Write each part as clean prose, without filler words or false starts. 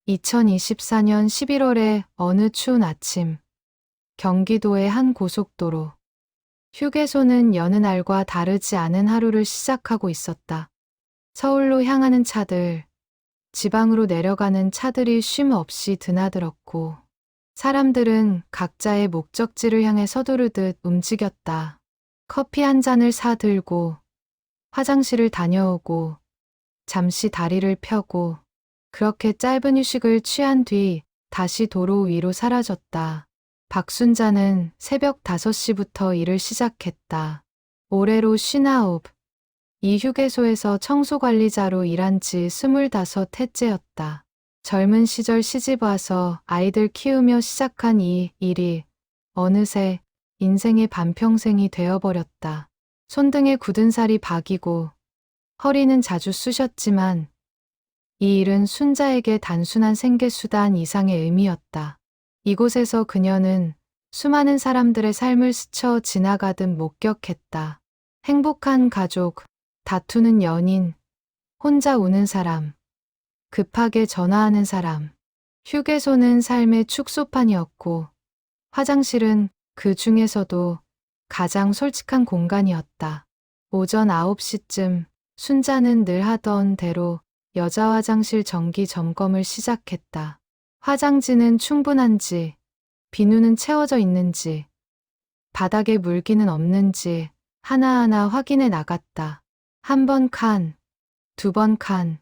2024년 11월의 어느 추운 아침, 경기도의 한 고속도로. 휴게소는 여느 날과 다르지 않은 하루를 시작하고 있었다. 서울로 향하는 차들, 지방으로 내려가는 차들이 쉼 없이 드나들었고, 사람들은 각자의 목적지를 향해 서두르듯 움직였다. 커피 한 잔을 사들고, 화장실을 다녀오고, 잠시 다리를 펴고, 그렇게 짧은 휴식을 취한 뒤 다시 도로 위로 사라졌다. 박순자는 새벽 5시부터 일을 시작했다. 올해로 59. 이 휴게소에서 청소관리자로 일한 지 25해째였다. 젊은 시절 시집 와서 아이들 키우며 시작한 이 일이 어느새 인생의 반평생이 되어버렸다. 손등에 굳은 살이 박이고 허리는 자주 쑤셨지만 이 일은 순자에게 단순한 생계수단 이상의 의미였다. 이곳에서 그녀는 수많은 사람들의 삶을 스쳐 지나가듯 목격했다. 행복한 가족, 다투는 연인, 혼자 우는 사람, 급하게 전화하는 사람. 휴게소는 삶의 축소판이었고 화장실은 그 중에서도 가장 솔직한 공간이었다. 오전 9시쯤 순자는 늘 하던 대로 여자 화장실 정기 점검을 시작했다. 화장지는 충분한지, 비누는 채워져 있는지, 바닥에 물기는 없는지 하나하나 확인해 나갔다. 한 번 칸, 2번 칸,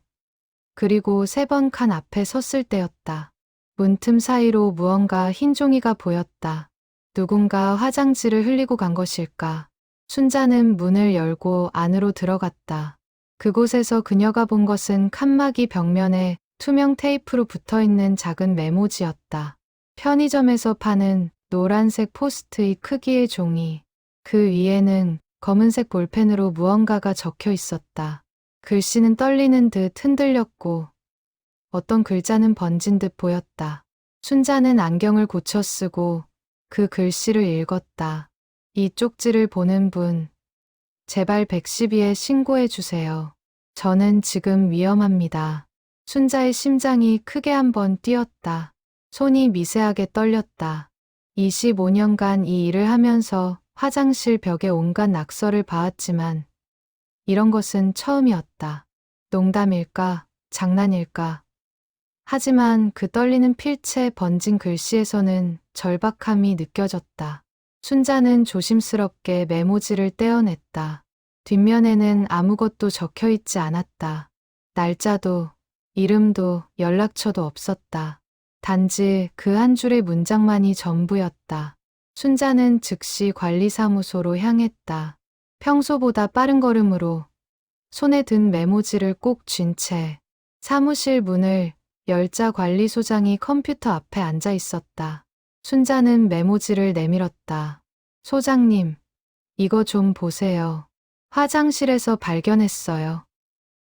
그리고 3번 칸 앞에 섰을 때였다. 문틈 사이로 무언가 흰 종이가 보였다. 누군가 화장지를 흘리고 간 것일까? 순자는 문을 열고 안으로 들어갔다. 그곳에서 그녀가 본 것은 칸막이 벽면에 투명 테이프로 붙어있는 작은 메모지였다. 편의점에서 파는 노란색 포스트잇 크기의 종이. 그 위에는 검은색 볼펜으로 무언가가 적혀 있었다. 글씨는 떨리는 듯 흔들렸고 어떤 글자는 번진 듯 보였다. 순자는 안경을 고쳐 쓰고 그 글씨를 읽었다. 이 쪽지를 보는 분, 제발 112에 신고해 주세요. 저는 지금 위험합니다. 순자의 심장이 크게 한번 뛰었다. 손이 미세하게 떨렸다. 25년간 이 일을 하면서 화장실 벽에 온갖 낙서를 봐왔지만 이런 것은 처음이었다. 농담일까? 장난일까? 하지만 그 떨리는 필체 번진 글씨에서는 절박함이 느껴졌다. 순자는 조심스럽게 메모지를 떼어냈다. 뒷면에는 아무것도 적혀 있지 않았다. 날짜도, 이름도, 연락처도 없었다. 단지 그 한 줄의 문장만이 전부였다. 순자는 즉시 관리사무소로 향했다. 평소보다 빠른 걸음으로 손에 든 메모지를 꼭 쥔 채 사무실 문을 열자 관리소장이 컴퓨터 앞에 앉아 있었다. 순자는 메모지를 내밀었다. 소장님, 이거 좀 보세요. 화장실에서 발견했어요.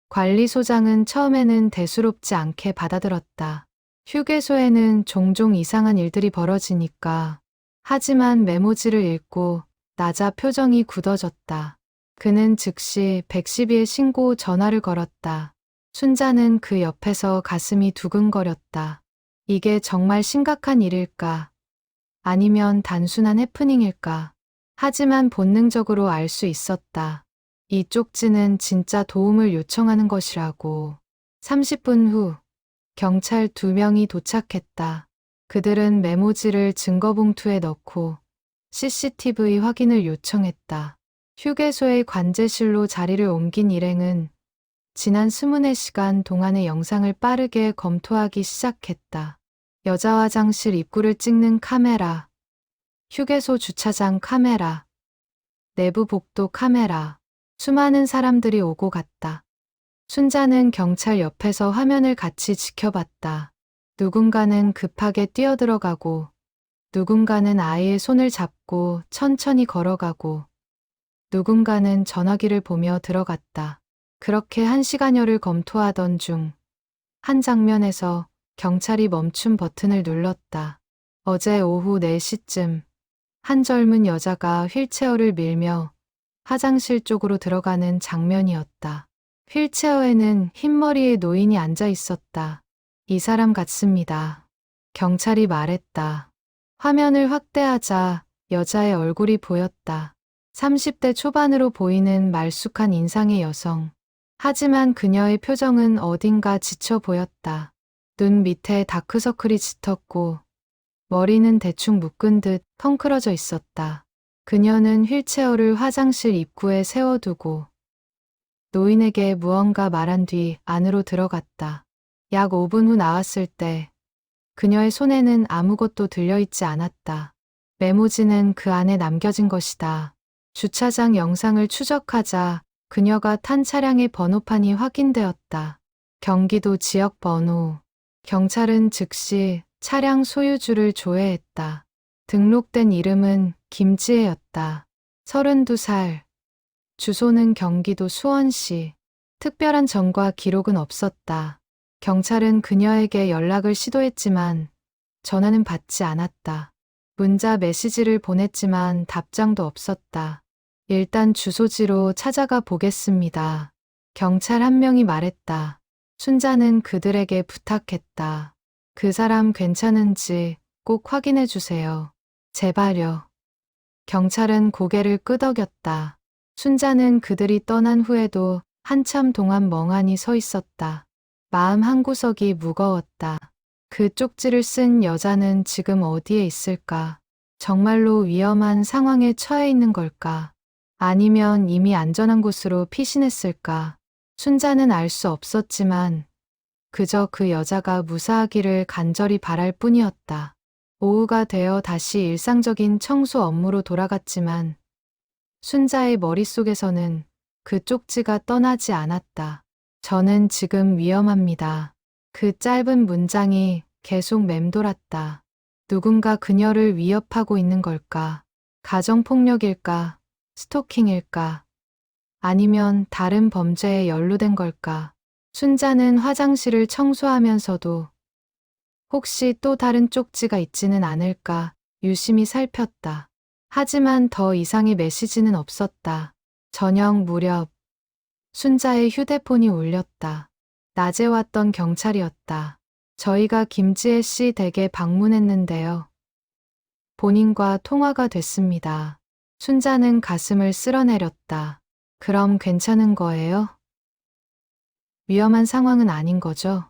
관리소장은 처음에는 대수롭지 않게 받아들었다. 휴게소에는 종종 이상한 일들이 벌어지니까. 하지만 메모지를 읽고 나자 표정이 굳어졌다. 그는 즉시 112에 신고 전화를 걸었다. 순자는 그 옆에서 가슴이 두근거렸다. 이게 정말 심각한 일일까? 아니면 단순한 해프닝일까? 하지만 본능적으로 알 수 있었다. 이 쪽지는 진짜 도움을 요청하는 것이라고. 30분 후 경찰 2명이 도착했다. 그들은 메모지를 증거봉투에 넣고 CCTV 확인을 요청했다. 휴게소의 관제실로 자리를 옮긴 일행은 지난 24시간 동안의 영상을 빠르게 검토하기 시작했다. 여자 화장실 입구를 찍는 카메라, 휴게소 주차장 카메라, 내부 복도 카메라, 수많은 사람들이 오고 갔다. 순자는 경찰 옆에서 화면을 같이 지켜봤다. 누군가는 급하게 뛰어들어가고, 누군가는 아이의 손을 잡고 천천히 걸어가고, 누군가는 전화기를 보며 들어갔다. 그렇게 1시간여를 검토하던 중, 한 장면에서 경찰이 멈춤 버튼을 눌렀다. 어제 오후 4시쯤, 한 젊은 여자가 휠체어를 밀며 화장실 쪽으로 들어가는 장면이었다. 휠체어에는 흰머리의 노인이 앉아 있었다. 이 사람 같습니다. 경찰이 말했다. 화면을 확대하자 여자의 얼굴이 보였다. 30대 초반으로 보이는 말쑥한 인상의 여성. 하지만 그녀의 표정은 어딘가 지쳐 보였다. 눈 밑에 다크서클이 짙었고 머리는 대충 묶은 듯 텅크러져 있었다. 그녀는 휠체어를 화장실 입구에 세워두고 노인에게 무언가 말한 뒤 안으로 들어갔다. 약 5분 후 나왔을 때 그녀의 손에는 아무것도 들려있지 않았다. 메모지는 그 안에 남겨진 것이다. 주차장 영상을 추적하자 그녀가 탄 차량의 번호판이 확인되었다. 경기도 지역 번호. 경찰은 즉시 차량 소유주를 조회했다. 등록된 이름은 김지혜였다. 32살. 주소는 경기도 수원시. 특별한 전과 기록은 없었다. 경찰은 그녀에게 연락을 시도했지만 전화는 받지 않았다. 문자 메시지를 보냈지만 답장도 없었다. 일단 주소지로 찾아가 보겠습니다. 경찰 한 명이 말했다. 순자는 그들에게 부탁했다. 그 사람 괜찮은지 꼭 확인해 주세요. 제발요. 경찰은 고개를 끄덕였다. 순자는 그들이 떠난 후에도 한참 동안 멍하니 서 있었다. 마음 한구석이 무거웠다. 그 쪽지를 쓴 여자는 지금 어디에 있을까? 정말로 위험한 상황에 처해 있는 걸까? 아니면 이미 안전한 곳으로 피신했을까? 순자는 알 수 없었지만 그저 그 여자가 무사하기를 간절히 바랄 뿐이었다. 오후가 되어 다시 일상적인 청소 업무로 돌아갔지만 순자의 머릿속에서는 그 쪽지가 떠나지 않았다. 저는 지금 위험합니다. 그 짧은 문장이 계속 맴돌았다. 누군가 그녀를 위협하고 있는 걸까? 가정폭력일까? 스토킹일까? 아니면 다른 범죄에 연루된 걸까? 순자는 화장실을 청소하면서도 혹시 또 다른 쪽지가 있지는 않을까 유심히 살폈다. 하지만 더 이상의 메시지는 없었다. 저녁 무렵 순자의 휴대폰이 울렸다. 낮에 왔던 경찰이었다. 저희가 김지혜 씨 댁에 방문했는데요. 본인과 통화가 됐습니다. 순자는 가슴을 쓸어내렸다. 그럼 괜찮은 거예요? 위험한 상황은 아닌 거죠?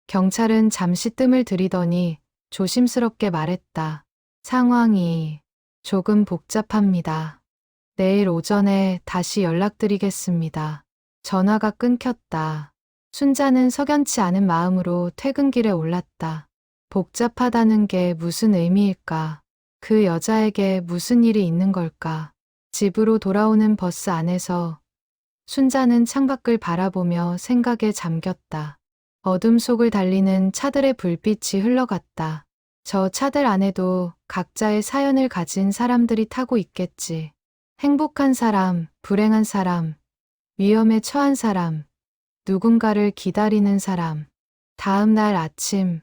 경찰은 잠시 뜸을 들이더니 조심스럽게 말했다. 상황이 조금 복잡합니다. 내일 오전에 다시 연락드리겠습니다. 전화가 끊겼다. 순자는 석연치 않은 마음으로 퇴근길에 올랐다. 복잡하다는 게 무슨 의미일까? 그 여자에게 무슨 일이 있는 걸까? 집으로 돌아오는 버스 안에서 순자는 창밖을 바라보며 생각에 잠겼다. 어둠 속을 달리는 차들의 불빛이 흘러갔다. 저 차들 안에도 각자의 사연을 가진 사람들이 타고 있겠지. 행복한 사람, 불행한 사람, 위험에 처한 사람, 누군가를 기다리는 사람. 다음 날 아침,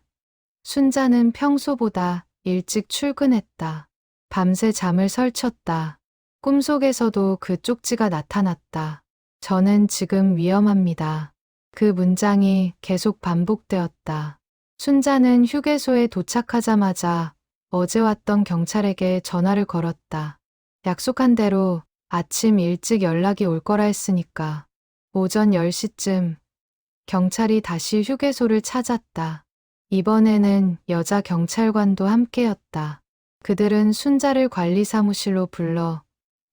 순자는 평소보다 일찍 출근했다. 밤새 잠을 설쳤다. 꿈속에서도 그 쪽지가 나타났다. 저는 지금 위험합니다. 그 문장이 계속 반복되었다. 순자는 휴게소에 도착하자마자 어제 왔던 경찰에게 전화를 걸었다. 약속한 대로 아침 일찍 연락이 올 거라 했으니까. 오전 10시쯤 경찰이 다시 휴게소를 찾았다. 이번에는 여자 경찰관도 함께였다. 그들은 순자를 관리사무실로 불러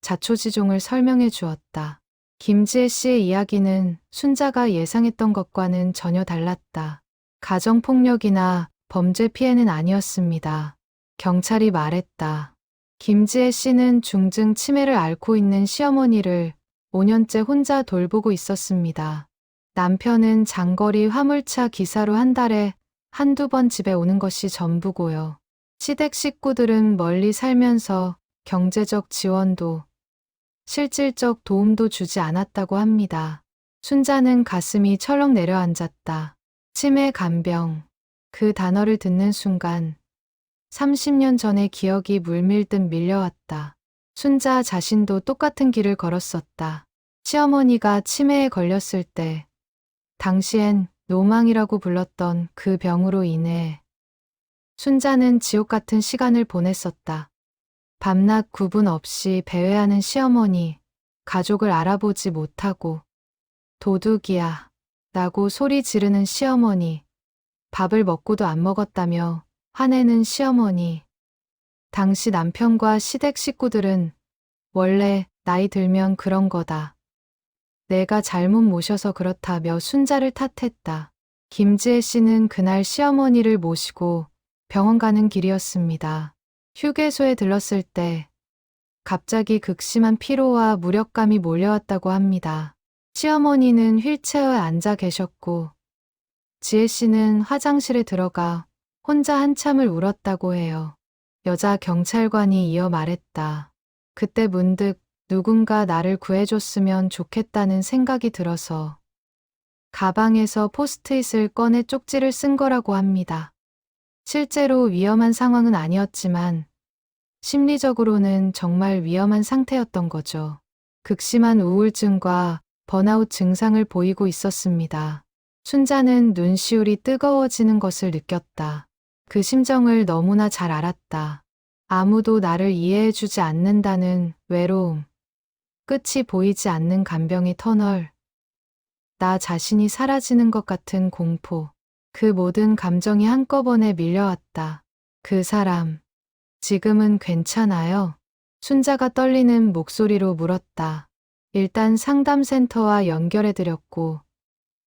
자초지종을 설명해 주었다. 김지혜 씨의 이야기는 순자가 예상했던 것과는 전혀 달랐다. 가정폭력이나 범죄 피해는 아니었습니다. 경찰이 말했다. 김지혜 씨는 중증 치매를 앓고 있는 시어머니를 5년째 혼자 돌보고 있었습니다. 남편은 장거리 화물차 기사로 한 달에 한두 번 집에 오는 것이 전부고요. 시댁 식구들은 멀리 살면서 경제적 지원도 실질적 도움도 주지 않았다고 합니다. 순자는 가슴이 철렁 내려앉았다. 치매 간병. 그 단어를 듣는 순간 30년 전의 기억이 물밀듯 밀려왔다. 순자 자신도 똑같은 길을 걸었었다. 시어머니가 치매에 걸렸을 때 당시엔 노망이라고 불렀던 그 병으로 인해 순자는 지옥 같은 시간을 보냈었다. 밤낮 구분 없이 배회하는 시어머니, 가족을 알아보지 못하고 도둑이야 라고 소리 지르는 시어머니, 밥을 먹고도 안 먹었다며 화내는 시어머니. 당시 남편과 시댁 식구들은 원래 나이 들면 그런 거다. 내가 잘못 모셔서 그렇다며 순자를 탓했다. 김지혜 씨는 그날 시어머니를 모시고 병원 가는 길이었습니다. 휴게소에 들렀을 때 갑자기 극심한 피로와 무력감이 몰려왔다고 합니다. 시어머니는 휠체어에 앉아 계셨고 지혜 씨는 화장실에 들어가 혼자 한참을 울었다고 해요. 여자 경찰관이 이어 말했다. 그때 문득 누군가 나를 구해줬으면 좋겠다는 생각이 들어서 가방에서 포스트잇을 꺼내 쪽지를 쓴 거라고 합니다. 실제로 위험한 상황은 아니었지만 심리적으로는 정말 위험한 상태였던 거죠. 극심한 우울증과 번아웃 증상을 보이고 있었습니다. 순자는 눈시울이 뜨거워지는 것을 느꼈다. 그 심정을 너무나 잘 알았다. 아무도 나를 이해해주지 않는다는 외로움, 끝이 보이지 않는 간병의 터널, 나 자신이 사라지는 것 같은 공포, 그 모든 감정이 한꺼번에 밀려왔다. 그 사람, 지금은 괜찮아요? 순자가 떨리는 목소리로 물었다. 일단 상담센터와 연결해드렸고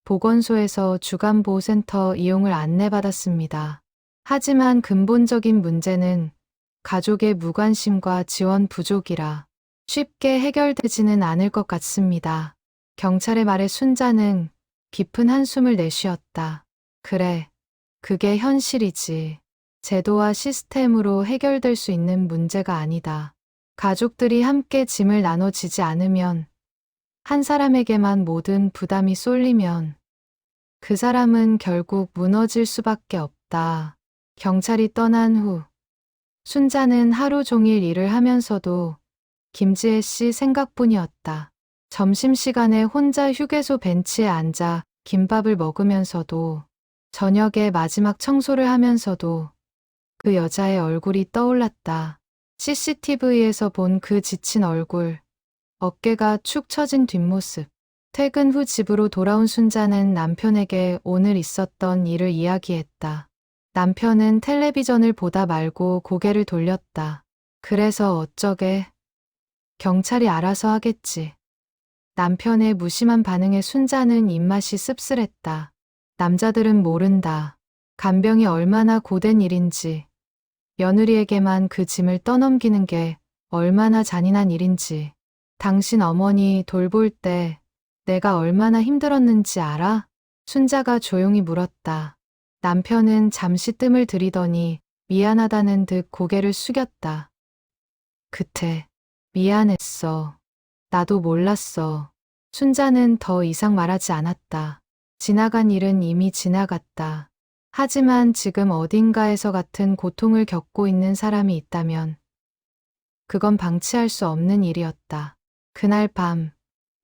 보건소에서 주간보호센터 이용을 안내받았습니다. 하지만 근본적인 문제는 가족의 무관심과 지원 부족이라 쉽게 해결되지는 않을 것 같습니다. 경찰의 말에 순자는 깊은 한숨을 내쉬었다. 그래, 그게 현실이지. 제도와 시스템으로 해결될 수 있는 문제가 아니다. 가족들이 함께 짐을 나눠지지 않으면, 한 사람에게만 모든 부담이 쏠리면 그 사람은 결국 무너질 수밖에 없다. 경찰이 떠난 후 순자는 하루 종일 일을 하면서도 김지혜 씨 생각뿐이었다. 점심시간에 혼자 휴게소 벤치에 앉아 김밥을 먹으면서도 저녁에 마지막 청소를 하면서도 그 여자의 얼굴이 떠올랐다. CCTV에서 본 그 지친 얼굴, 어깨가 축 처진 뒷모습. 퇴근 후 집으로 돌아온 순자는 남편에게 오늘 있었던 일을 이야기했다. 남편은 텔레비전을 보다 말고 고개를 돌렸다. 그래서 어쩌게? 경찰이 알아서 하겠지. 남편의 무심한 반응에 순자는 입맛이 씁쓸했다. 남자들은 모른다. 간병이 얼마나 고된 일인지, 며느리에게만 그 짐을 떠넘기는 게 얼마나 잔인한 일인지. 당신 어머니 돌볼 때 내가 얼마나 힘들었는지 알아? 순자가 조용히 물었다. 남편은 잠시 뜸을 들이더니 미안하다는 듯 고개를 숙였다. 그때 미안했어. 나도 몰랐어. 순자는 더 이상 말하지 않았다. 지나간 일은 이미 지나갔다. 하지만 지금 어딘가에서 같은 고통을 겪고 있는 사람이 있다면 그건 방치할 수 없는 일이었다. 그날 밤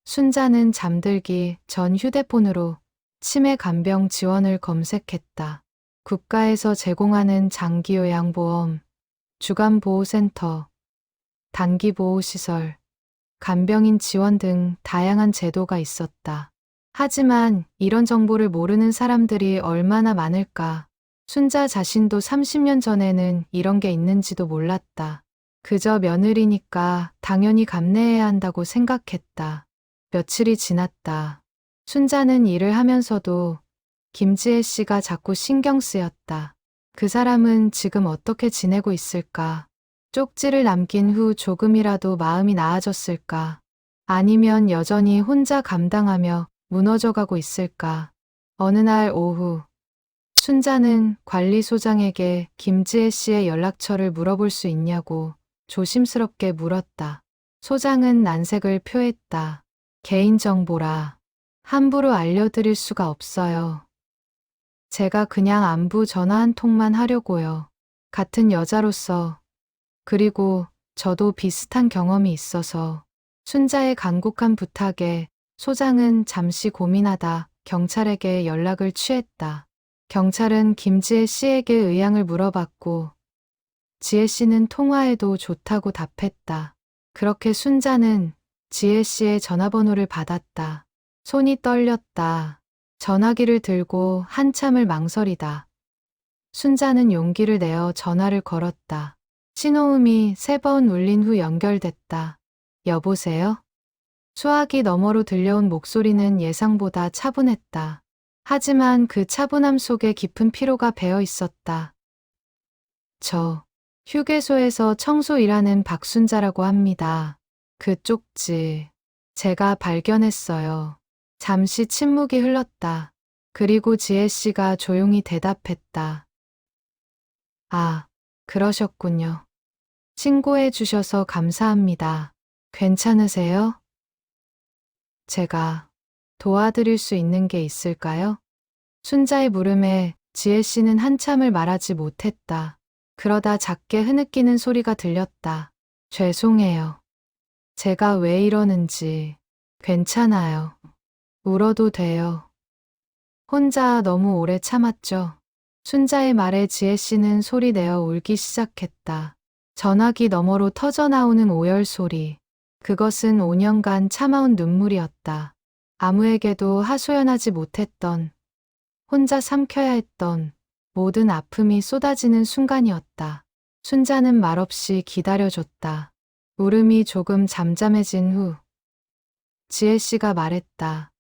순자는 잠들기 전 휴대폰으로 치매 간병 지원을 검색했다. 국가에서 제공하는 장기요양보험, 주간보호센터, 단기보호시설, 간병인 지원 등 다양한 제도가 있었다. 하지만 이런 정보를 모르는 사람들이 얼마나 많을까. 순자 자신도 30년 전에는 이런 게 있는지도 몰랐다. 그저 며느리니까 당연히 감내해야 한다고 생각했다. 며칠이 지났다. 순자는 일을 하면서도 김지혜 씨가 자꾸 신경 쓰였다. 그 사람은 지금 어떻게 지내고 있을까? 쪽지를 남긴 후 조금이라도 마음이 나아졌을까? 아니면 여전히 혼자 감당하며 무너져가고 있을까? 어느 날 오후, 순자는 관리소장에게 김지혜 씨의 연락처를 물어볼 수 있냐고 조심스럽게 물었다. 소장은 난색을 표했다. 개인정보라 함부로 알려드릴 수가 없어요. 제가 그냥 안부 전화 한 통만 하려고요. 같은 여자로서, 그리고 저도 비슷한 경험이 있어서. 순자의 간곡한 부탁에 소장은 잠시 고민하다 경찰에게 연락을 취했다. 경찰은 김지혜 씨에게 의향을 물어봤고 지혜 씨는 통화해도 좋다고 답했다. 그렇게 순자는 지혜 씨의 전화번호를 받았다. 손이 떨렸다. 전화기를 들고 한참을 망설이다. 순자는 용기를 내어 전화를 걸었다. 신호음이 3번 울린 후 연결됐다. 여보세요? 수화기 너머로 들려온 목소리는 예상보다 차분했다. 하지만 그 차분함 속에 깊은 피로가 배어 있었다. 저 휴게소에서 청소 일하는 박순자라고 합니다. 그 쪽지 제가 발견했어요. 잠시 침묵이 흘렀다. 그리고 지혜 씨가 조용히 대답했다. 아, 그러셨군요. 신고해 주셔서 감사합니다. 괜찮으세요? 제가 도와드릴 수 있는 게 있을까요? 순자의 물음에 지혜 씨는 한참을 말하지 못했다. 그러다 작게 흐느끼는 소리가 들렸다. 죄송해요. 제가 왜 이러는지. 괜찮아요. 울어도 돼요. 혼자 너무 오래 참았죠. 순자의 말에 지혜 씨는 소리내어 울기 시작했다. 전화기 너머로 터져나오는 오열 소리. 그것은 5년간 참아온 눈물이었다. 아무에게도 하소연하지 못했던, 혼자 삼켜야 했던 모든 아픔이 쏟아지는 순간이었다. 순자는 말없이 기다려줬다. 울음이 조금 잠잠해진 후 지혜 씨가 말했다.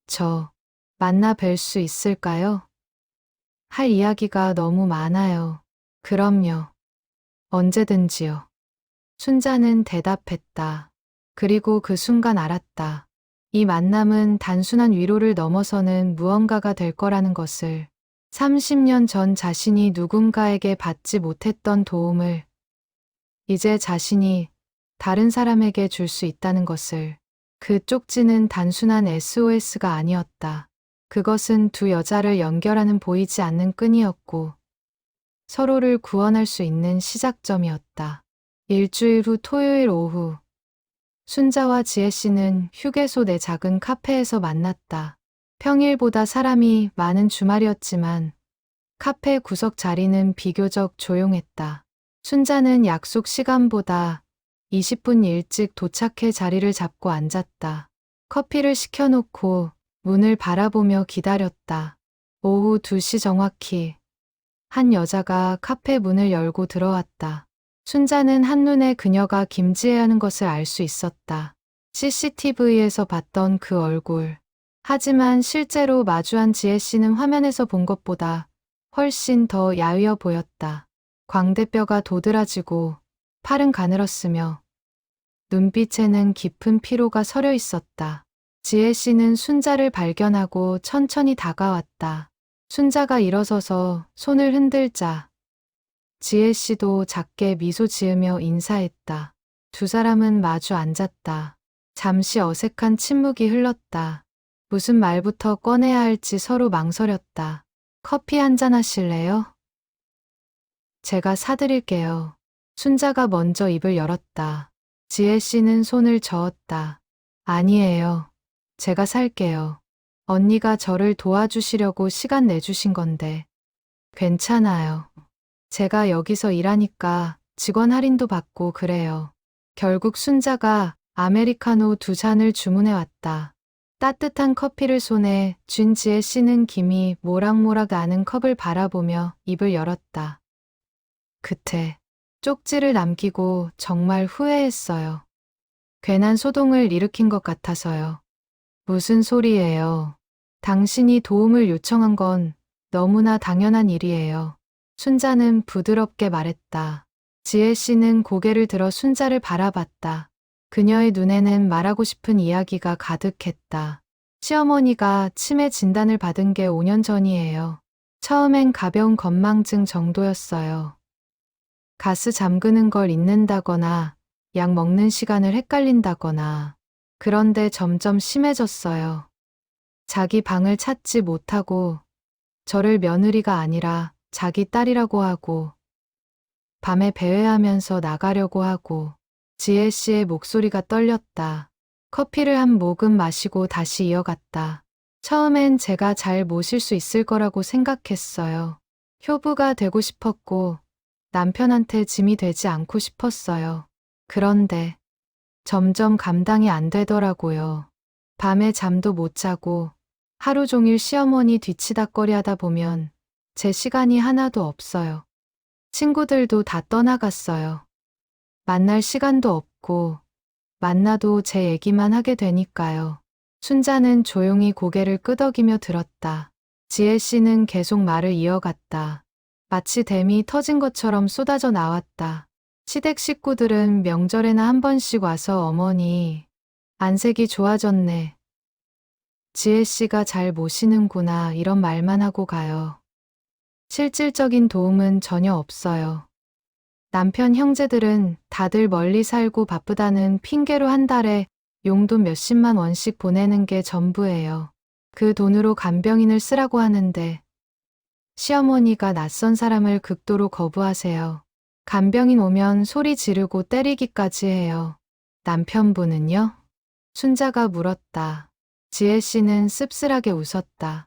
저 만나 뵐 수 있을까요? 할 이야기가 너무 많아요. 그럼요. 언제든지요. 순자는 대답했다. 그리고 그 순간 알았다. 이 만남은 단순한 위로를 넘어서는 무언가가 될 거라는 것을. 30년 전 자신이 누군가에게 받지 못했던 도움을 이제 자신이 다른 사람에게 줄 수 있다는 것을. 그 쪽지는 단순한 SOS가 아니었다. 그것은 두 여자를 연결하는 보이지 않는 끈이었고 서로를 구원할 수 있는 시작점이었다. 일주일 후 토요일 오후 순자와 지혜 씨는 휴게소 내 작은 카페에서 만났다. 평일보다 사람이 많은 주말이었지만 카페 구석 자리는 비교적 조용했다. 순자는 약속 시간보다 20분 일찍 도착해 자리를 잡고 앉았다. 커피를 시켜놓고 문을 바라보며 기다렸다. 오후 2시 정확히 한 여자가 카페 문을 열고 들어왔다. 순자는 한눈에 그녀가 김지혜라는 것을 알 수 있었다. CCTV에서 봤던 그 얼굴. 하지만 실제로 마주한 지혜 씨는 화면에서 본 것보다 훨씬 더 야위어 보였다. 광대뼈가 도드라지고 팔은 가늘었으며 눈빛에는 깊은 피로가 서려 있었다. 지혜 씨는 순자를 발견하고 천천히 다가왔다. 순자가 일어서서 손을 흔들자 지혜 씨도 작게 미소 지으며 인사했다. 두 사람은 마주 앉았다. 잠시 어색한 침묵이 흘렀다. 무슨 말부터 꺼내야 할지 서로 망설였다. 커피 한잔 하실래요? 제가 사드릴게요. 순자가 먼저 입을 열었다. 지혜 씨는 손을 저었다. 아니에요. 제가 살게요. 언니가 저를 도와주시려고 시간 내주신 건데. 괜찮아요. 제가 여기서 일하니까 직원 할인도 받고 그래요. 결국 순자가 아메리카노 2잔을 주문해 왔다. 따뜻한 커피를 손에 쥔 지혜 씨는 김이 모락모락 나는 컵을 바라보며 입을 열었다. 그때 쪽지를 남기고 정말 후회했어요. 괜한 소동을 일으킨 것 같아서요. 무슨 소리예요. 당신이 도움을 요청한 건 너무나 당연한 일이에요. 순자는 부드럽게 말했다. 지혜 씨는 고개를 들어 순자를 바라봤다. 그녀의 눈에는 말하고 싶은 이야기가 가득했다. 시어머니가 치매 진단을 받은 게 5년 전이에요. 처음엔 가벼운 건망증 정도였어요. 가스 잠그는 걸 잊는다거나 약 먹는 시간을 헷갈린다거나. 그런데 점점 심해졌어요. 자기 방을 찾지 못하고 저를 며느리가 아니라 자기 딸이라고 하고 밤에 배회하면서 나가려고 하고. 지혜 씨의 목소리가 떨렸다. 커피를 한 모금 마시고 다시 이어갔다. 처음엔 제가 잘 모실 수 있을 거라고 생각했어요. 효부가 되고 싶었고 남편한테 짐이 되지 않고 싶었어요. 그런데 점점 감당이 안 되더라고요. 밤에 잠도 못 자고 하루 종일 시어머니 뒤치다꺼리 하다 보면 제 시간이 하나도 없어요. 친구들도 다 떠나갔어요. 만날 시간도 없고 만나도 제 얘기만 하게 되니까요. 순자는 조용히 고개를 끄덕이며 들었다. 지혜 씨는 계속 말을 이어갔다. 마치 댐이 터진 것처럼 쏟아져 나왔다. 시댁 식구들은 명절에나 한 번씩 와서 어머니, 안색이 좋아졌네. 지혜 씨가 잘 모시는구나 이런 말만 하고 가요. 실질적인 도움은 전혀 없어요. 남편 형제들은 다들 멀리 살고 바쁘다는 핑계로 한 달에 용돈 몇십만 원씩 보내는 게 전부예요. 그 돈으로 간병인을 쓰라고 하는데 시어머니가 낯선 사람을 극도로 거부하세요. 간병인 오면 소리 지르고 때리기까지 해요. 남편분은요? 순자가 물었다. 지혜 씨는 씁쓸하게 웃었다.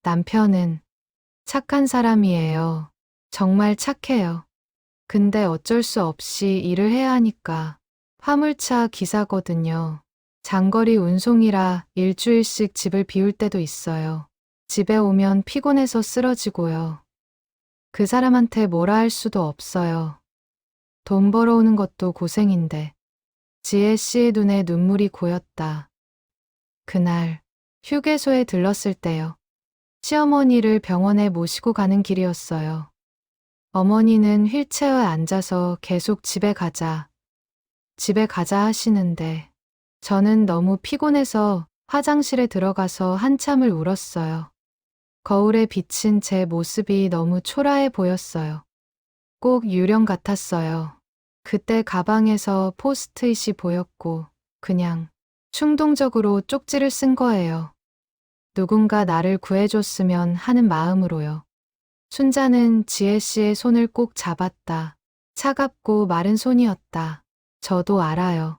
남편은 착한 사람이에요. 정말 착해요. 근데 어쩔 수 없이 일을 해야 하니까. 화물차 기사거든요. 장거리 운송이라 일주일씩 집을 비울 때도 있어요. 집에 오면 피곤해서 쓰러지고요. 그 사람한테 뭐라 할 수도 없어요. 돈 벌어오는 것도 고생인데. 지혜 씨의 눈에 눈물이 고였다. 그날 휴게소에 들렀을 때요. 시어머니를 병원에 모시고 가는 길이었어요. 어머니는 휠체어에 앉아서 계속 집에 가자 하시는데 저는 너무 피곤해서 화장실에 들어가서 한참을 울었어요. 거울에 비친 제 모습이 너무 초라해 보였어요. 꼭 유령 같았어요. 그때 가방에서 포스트잇이 보였고 그냥 충동적으로 쪽지를 쓴 거예요. 누군가 나를 구해줬으면 하는 마음으로요. 순자는 지혜 씨의 손을 꼭 잡았다. 차갑고 마른 손이었다. 저도 알아요.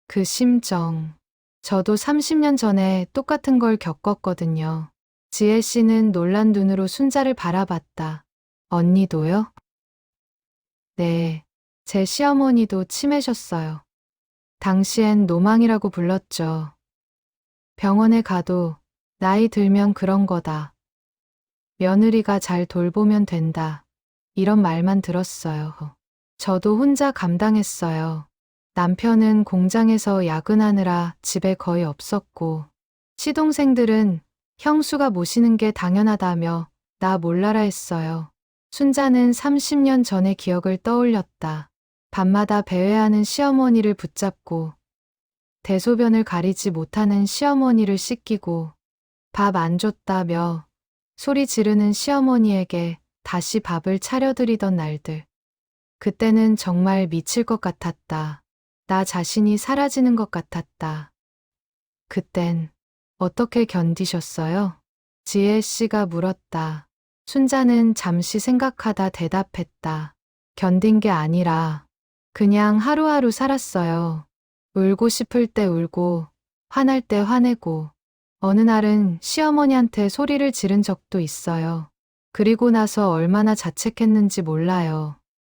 그 심정. 저도 30년 전에 똑같은 걸 겪었거든요. 지혜 씨는 놀란 눈으로 순자를 바라봤다. 언니도요? 네. 제 시어머니도 치매셨어요. 당시엔 노망이라고 불렀죠. 병원에 가도 나이 들면 그런 거다. 며느리가 잘 돌보면 된다. 이런 말만 들었어요. 저도 혼자 감당했어요. 남편은 공장에서 야근하느라 집에 거의 없었고, 시동생들은 형수가 모시는 게 당연하다며 나 몰라라 했어요. 순자는 30년 전의 기억을 떠올렸다. 밤마다 배회하는 시어머니를 붙잡고, 대소변을 가리지 못하는 시어머니를 씻기고, 밥 안 줬다며 소리 지르는 시어머니에게 다시 밥을 차려드리던 날들. 그때는 정말 미칠 것 같았다. 나 자신이 사라지는 것 같았다. 그땐 어떻게 견디셨어요? 지혜 씨가 물었다. 순자는 잠시 생각하다 대답했다. 견딘 게 아니라 그냥 하루하루 살았어요. 울고 싶을 때 울고 화날 때 화내고 어느 날은 시어머니한테 소리를 지른 적도 있어요. 그리고 나서 얼마나 자책했는지 몰라요.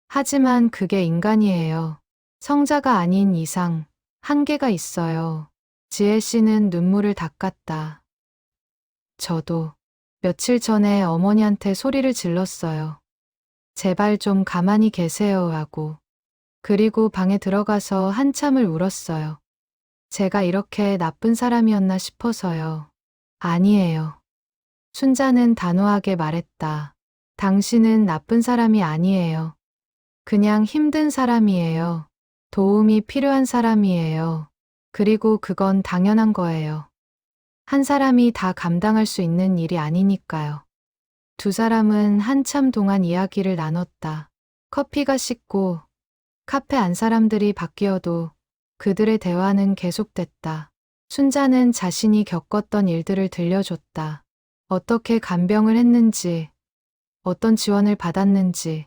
하지만 그게 인간이에요. 성자가 아닌 이상 한계가 있어요. 지혜 씨는 눈물을 닦았다. 저도 며칠 전에 어머니한테 소리를 질렀어요. 제발 좀 가만히 계세요 하고. 그리고 방에 들어가서 한참을 울었어요. 제가 이렇게 나쁜 사람이었나 싶어서요. 아니에요. 순자는 단호하게 말했다. 당신은 나쁜 사람이 아니에요. 그냥 힘든 사람이에요. 도움이 필요한 사람이에요. 그리고 그건 당연한 거예요. 한 사람이 다 감당할 수 있는 일이 아니니까요. 두 사람은 한참 동안 이야기를 나눴다. 커피가 식고 카페 안 사람들이 바뀌어도 그들의 대화는 계속됐다. 순자는 자신이 겪었던 일들을 들려줬다. 어떻게 간병을 했는지, 어떤 지원을 받았는지,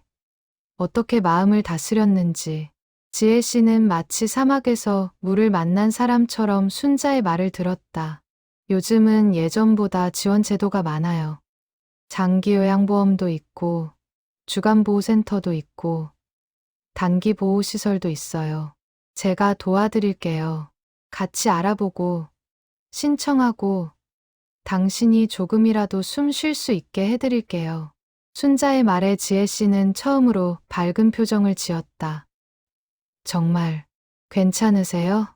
어떻게 마음을 다스렸는지. 지혜 씨는 마치 사막에서 물을 만난 사람처럼 순자의 말을 들었다. 요즘은 예전보다 지원 제도가 많아요. 장기 요양보험도 있고, 주간보호센터도 있고, 단기 보호시설도 있어요. 제가 도와드릴게요. 같이 알아보고, 신청하고, 당신이 조금이라도 숨 쉴 수 있게 해드릴게요. 순자의 말에 지혜 씨는 처음으로 밝은 표정을 지었다. 정말 괜찮으세요?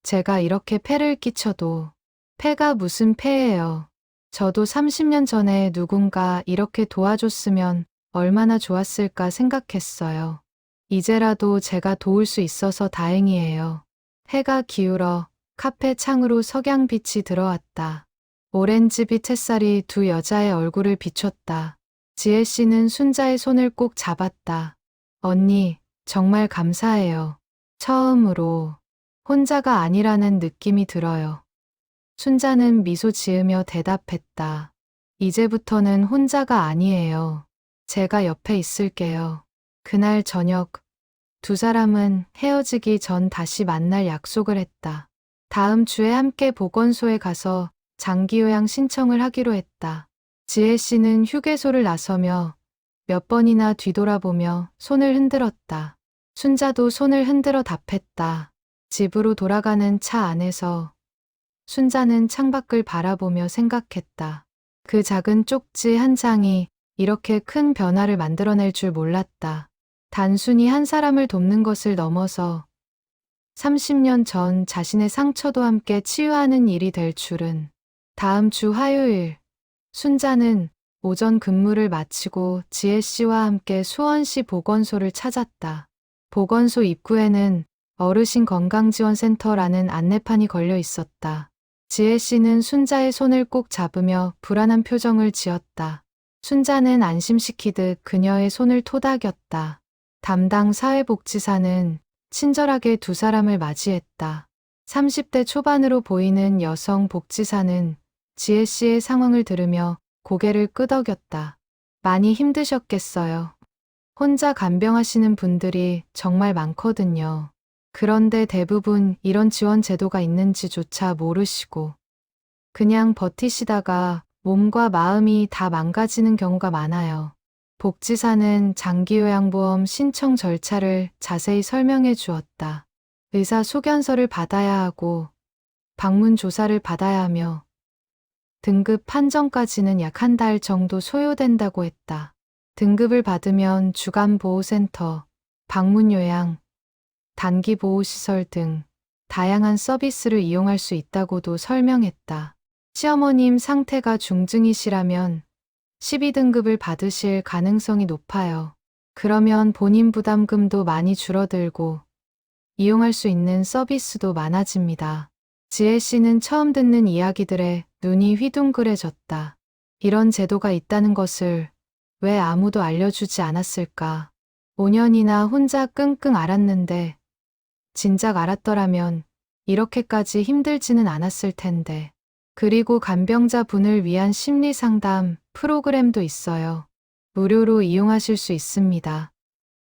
제가 이렇게 폐를 끼쳐도 폐가 무슨 폐예요. 저도 30년 전에 누군가 이렇게 도와줬으면 얼마나 좋았을까 생각했어요. 이제라도 제가 도울 수 있어서 다행이에요. 해가 기울어 카페 창으로 석양빛이 들어왔다. 오렌지빛 햇살이 두 여자의 얼굴을 비췄다. 지혜 씨는 순자의 손을 꼭 잡았다. 언니, 정말 감사해요. 처음으로 혼자가 아니라는 느낌이 들어요. 순자는 미소 지으며 대답했다. 이제부터는 혼자가 아니에요. 제가 옆에 있을게요. 그날 저녁, 두 사람은 헤어지기 전 다시 만날 약속을 했다. 다음 주에 함께 보건소에 가서 장기요양 신청을 하기로 했다. 지혜 씨는 휴게소를 나서며 몇 번이나 뒤돌아보며 손을 흔들었다. 순자도 손을 흔들어 답했다. 집으로 돌아가는 차 안에서 순자는 창밖을 바라보며 생각했다. 그 작은 쪽지 한 장이 이렇게 큰 변화를 만들어낼 줄 몰랐다. 단순히 한 사람을 돕는 것을 넘어서 30년 전 자신의 상처도 함께 치유하는 일이 될 줄은. 다음 주 화요일, 순자는 오전 근무를 마치고 지혜 씨와 함께 수원시 보건소를 찾았다. 보건소 입구에는 어르신 건강지원센터라는 안내판이 걸려 있었다. 지혜 씨는 순자의 손을 꼭 잡으며 불안한 표정을 지었다. 순자는 안심시키듯 그녀의 손을 토닥였다. 담당 사회복지사는 친절하게 두 사람을 맞이했다. 30대 초반으로 보이는 여성 복지사는 지혜 씨의 상황을 들으며 고개를 끄덕였다. 많이 힘드셨겠어요. 혼자 간병하시는 분들이 정말 많거든요. 그런데 대부분 이런 지원 제도가 있는지조차 모르시고 그냥 버티시다가 몸과 마음이 다 망가지는 경우가 많아요. 복지사는 장기요양보험 신청 절차를 자세히 설명해 주었다. 의사 소견서를 받아야 하고 방문 조사를 받아야 하며 등급 판정까지는 약 한 달 정도 소요된다고 했다. 등급을 받으면 주간보호센터, 방문요양, 단기보호시설 등 다양한 서비스를 이용할 수 있다고도 설명했다. 시어머님 상태가 중증이시라면 12등급을 받으실 가능성이 높아요. 그러면 본인 부담금도 많이 줄어들고 이용할 수 있는 서비스도 많아집니다. 지혜 씨는 처음 듣는 이야기들에 눈이 휘둥그레졌다. 이런 제도가 있다는 것을 왜 아무도 알려주지 않았을까? 5년이나 혼자 끙끙 앓았는데 진작 알았더라면 이렇게까지 힘들지는 않았을 텐데. 그리고 간병자분을 위한 심리상담 프로그램도 있어요. 무료로 이용하실 수 있습니다.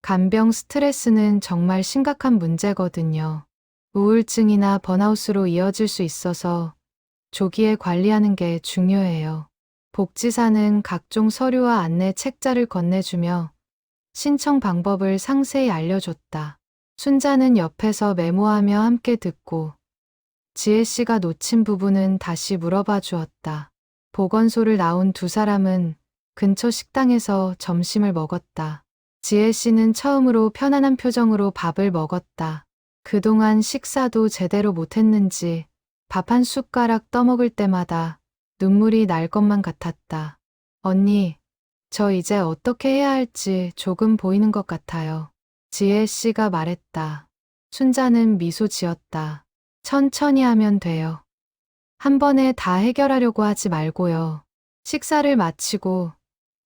간병 스트레스는 정말 심각한 문제거든요. 우울증이나 번아웃으로 이어질 수 있어서 조기에 관리하는 게 중요해요. 복지사는 각종 서류와 안내 책자를 건네주며 신청 방법을 상세히 알려줬다. 순자는 옆에서 메모하며 함께 듣고 지혜 씨가 놓친 부분은 다시 물어봐 주었다. 보건소를 나온 두 사람은 근처 식당에서 점심을 먹었다. 지혜 씨는 처음으로 편안한 표정으로 밥을 먹었다. 그동안 식사도 제대로 못했는지 밥 한 숟가락 떠먹을 때마다 눈물이 날 것만 같았다. 언니, 저 이제 어떻게 해야 할지 조금 보이는 것 같아요. 지혜 씨가 말했다. 순자는 미소 지었다. 천천히 하면 돼요. 한 번에 다 해결하려고 하지 말고요. 식사를 마치고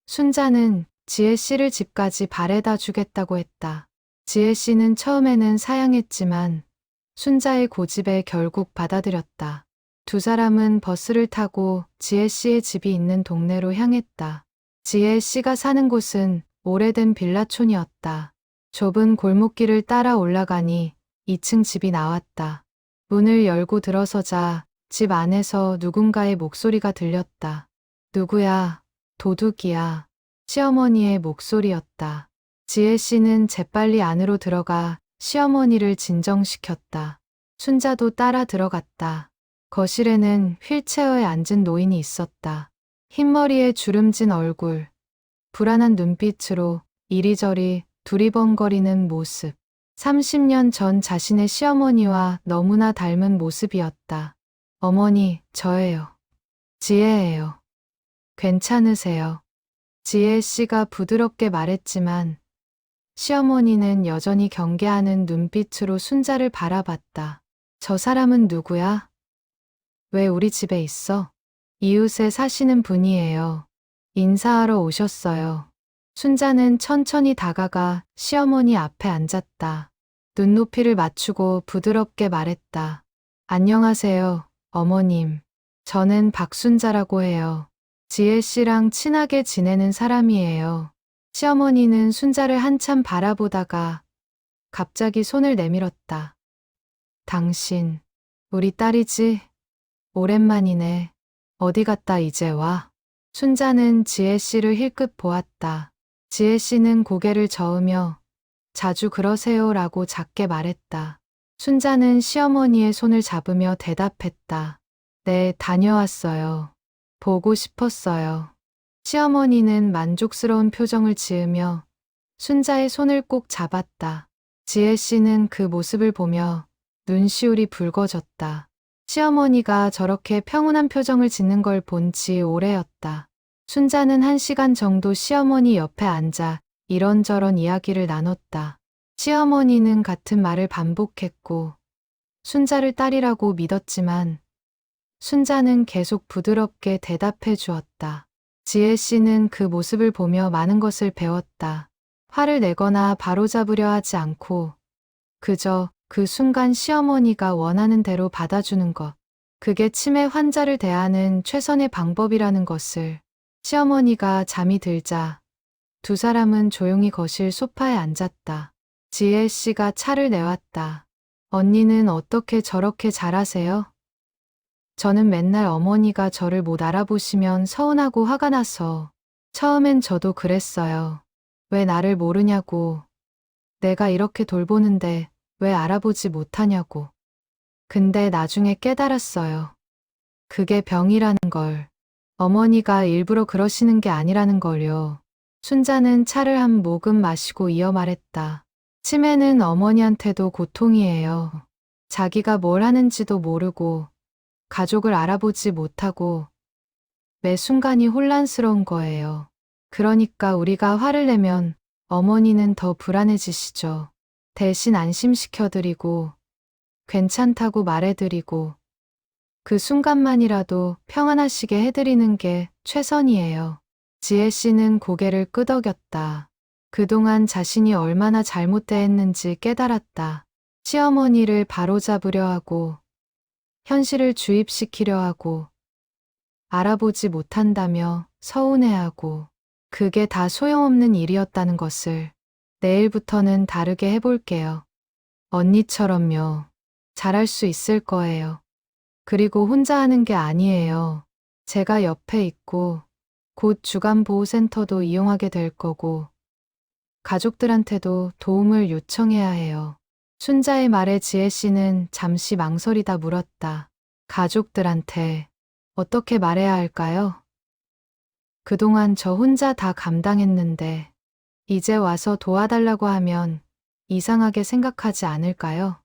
순자는 지혜 씨를 집까지 바래다 주겠다고 했다. 지혜 씨는 처음에는 사양했지만 순자의 고집에 결국 받아들였다. 두 사람은 버스를 타고 지혜 씨의 집이 있는 동네로 향했다. 지혜 씨가 사는 곳은 오래된 빌라촌이었다. 좁은 골목길을 따라 올라가니 2층 집이 나왔다. 문을 열고 들어서자 집 안에서 누군가의 목소리가 들렸다. 누구야? 도둑이야. 시어머니의 목소리였다. 지혜 씨는 재빨리 안으로 들어가 시어머니를 진정시켰다. 순자도 따라 들어갔다. 거실에는 휠체어에 앉은 노인이 있었다. 흰머리에 주름진 얼굴, 불안한 눈빛으로 이리저리 두리번거리는 모습. 30년 전 자신의 시어머니와 너무나 닮은 모습이었다. 어머니, 저예요. 지혜예요. 괜찮으세요? 지혜 씨가 부드럽게 말했지만 시어머니는 여전히 경계하는 눈빛으로 순자를 바라봤다. 저 사람은 누구야? 왜 우리 집에 있어? 이웃에 사시는 분이에요. 인사하러 오셨어요. 순자는 천천히 다가가 시어머니 앞에 앉았다. 눈높이를 맞추고 부드럽게 말했다. 안녕하세요, 어머님. 저는 박순자라고 해요. 지혜 씨랑 친하게 지내는 사람이에요. 시어머니는 순자를 한참 바라보다가 갑자기 손을 내밀었다. 당신, 우리 딸이지? 오랜만이네. 어디 갔다 이제 와? 순자는 지혜 씨를 힐끗 보았다. 지혜 씨는 고개를 저으며 자주 그러세요라고 작게 말했다. 순자는 시어머니의 손을 잡으며 대답했다. 네, 다녀왔어요. 보고 싶었어요. 시어머니는 만족스러운 표정을 지으며 순자의 손을 꼭 잡았다. 지혜 씨는 그 모습을 보며 눈시울이 붉어졌다. 시어머니가 저렇게 평온한 표정을 짓는 걸 본 지 오래였다. 순자는 1시간 정도 시어머니 옆에 앉아 이런저런 이야기를 나눴다. 시어머니는 같은 말을 반복했고 순자를 딸이라고 믿었지만 순자는 계속 부드럽게 대답해 주었다. 지혜 씨는 그 모습을 보며 많은 것을 배웠다. 화를 내거나 바로잡으려 하지 않고 그저 그 순간 시어머니가 원하는 대로 받아주는 것. 그게 치매 환자를 대하는 최선의 방법이라는 것을. 시어머니가 잠이 들자 두 사람은 조용히 거실 소파에 앉았다. 지혜 씨가 차를 내왔다. 언니는 어떻게 저렇게 잘하세요? 저는 맨날 어머니가 저를 못 알아보시면 서운하고 화가 나서 처음엔 저도 그랬어요. 왜 나를 모르냐고. 내가 이렇게 돌보는데 왜 알아보지 못하냐고. 근데 나중에 깨달았어요. 그게 병이라는 걸. 어머니가 일부러 그러시는 게 아니라는 걸요. 순자는 차를 한 모금 마시고 이어 말했다. 치매는 어머니한테도 고통이에요. 자기가 뭘 하는지도 모르고 가족을 알아보지 못하고 매 순간이 혼란스러운 거예요. 그러니까 우리가 화를 내면 어머니는 더 불안해지시죠. 대신 안심시켜드리고 괜찮다고 말해드리고 그 순간만이라도 평안하시게 해드리는 게 최선이에요. 지혜 씨는 고개를 끄덕였다. 그동안 자신이 얼마나 잘못대했는지 깨달았다. 시어머니를 바로잡으려 하고 현실을 주입시키려 하고 알아보지 못한다며 서운해하고 그게 다 소용없는 일이었다는 것을 내일부터는 다르게 해볼게요. 언니처럼요. 잘할 수 있을 거예요. 그리고 혼자 하는 게 아니에요. 제가 옆에 있고 곧 주간보호센터도 이용하게 될 거고 가족들한테도 도움을 요청해야 해요. 순자의 말에 지혜 씨는 잠시 망설이다 물었다. 가족들한테 어떻게 말해야 할까요? 그동안 저 혼자 다 감당했는데 이제 와서 도와달라고 하면 이상하게 생각하지 않을까요?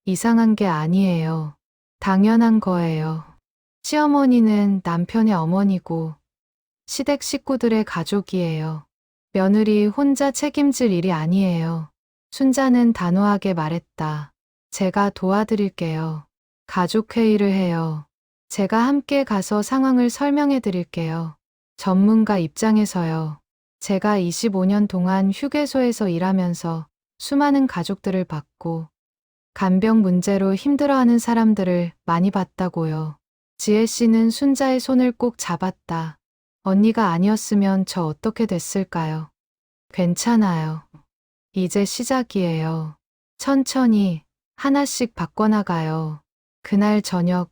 이상한 게 아니에요. 당연한 거예요. 시어머니는 남편의 어머니고 시댁 식구들의 가족이에요. 며느리 혼자 책임질 일이 아니에요. 순자는 단호하게 말했다. 제가 도와드릴게요. 가족회의를 해요. 제가 함께 가서 상황을 설명해 드릴게요. 전문가 입장에서요. 제가 25년 동안 휴게소에서 일하면서 수많은 가족들을 봤고 간병 문제로 힘들어하는 사람들을 많이 봤다고요. 지혜 씨는 순자의 손을 꼭 잡았다. 언니가 아니었으면 저 어떻게 됐을까요? 괜찮아요. 이제 시작이에요. 천천히 하나씩 바꿔나가요. 그날 저녁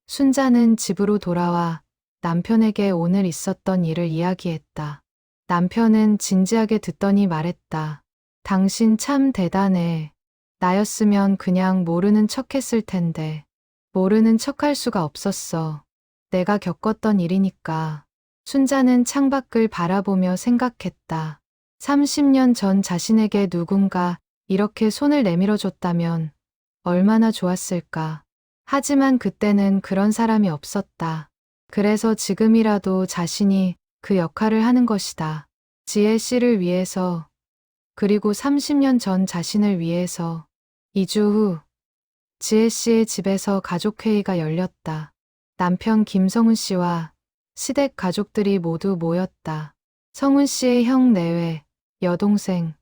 순자는 집으로 돌아와 남편에게 오늘 있었던 일을 이야기했다. 남편은 진지하게 듣더니 말했다. 당신 참 대단해. 나였으면 그냥 모르는 척 했을 텐데. 모르는 척할 수가 없었어. 내가 겪었던 일이니까. 순자는 창밖을 바라보며 생각했다. 30년 전 자신에게 누군가 이렇게 손을 내밀어 줬다면 얼마나 좋았을까. 하지만 그때는 그런 사람이 없었다. 그래서 지금이라도 자신이 그 역할을 하는 것이다. 지혜 씨를 위해서, 그리고 30년 전 자신을 위해서. 2주 후, 지혜 씨의 집에서 가족회의가 열렸다. 남편 김성훈 씨와 시댁 가족들이 모두 모였다. 성훈 씨의 형 내외, 여동생,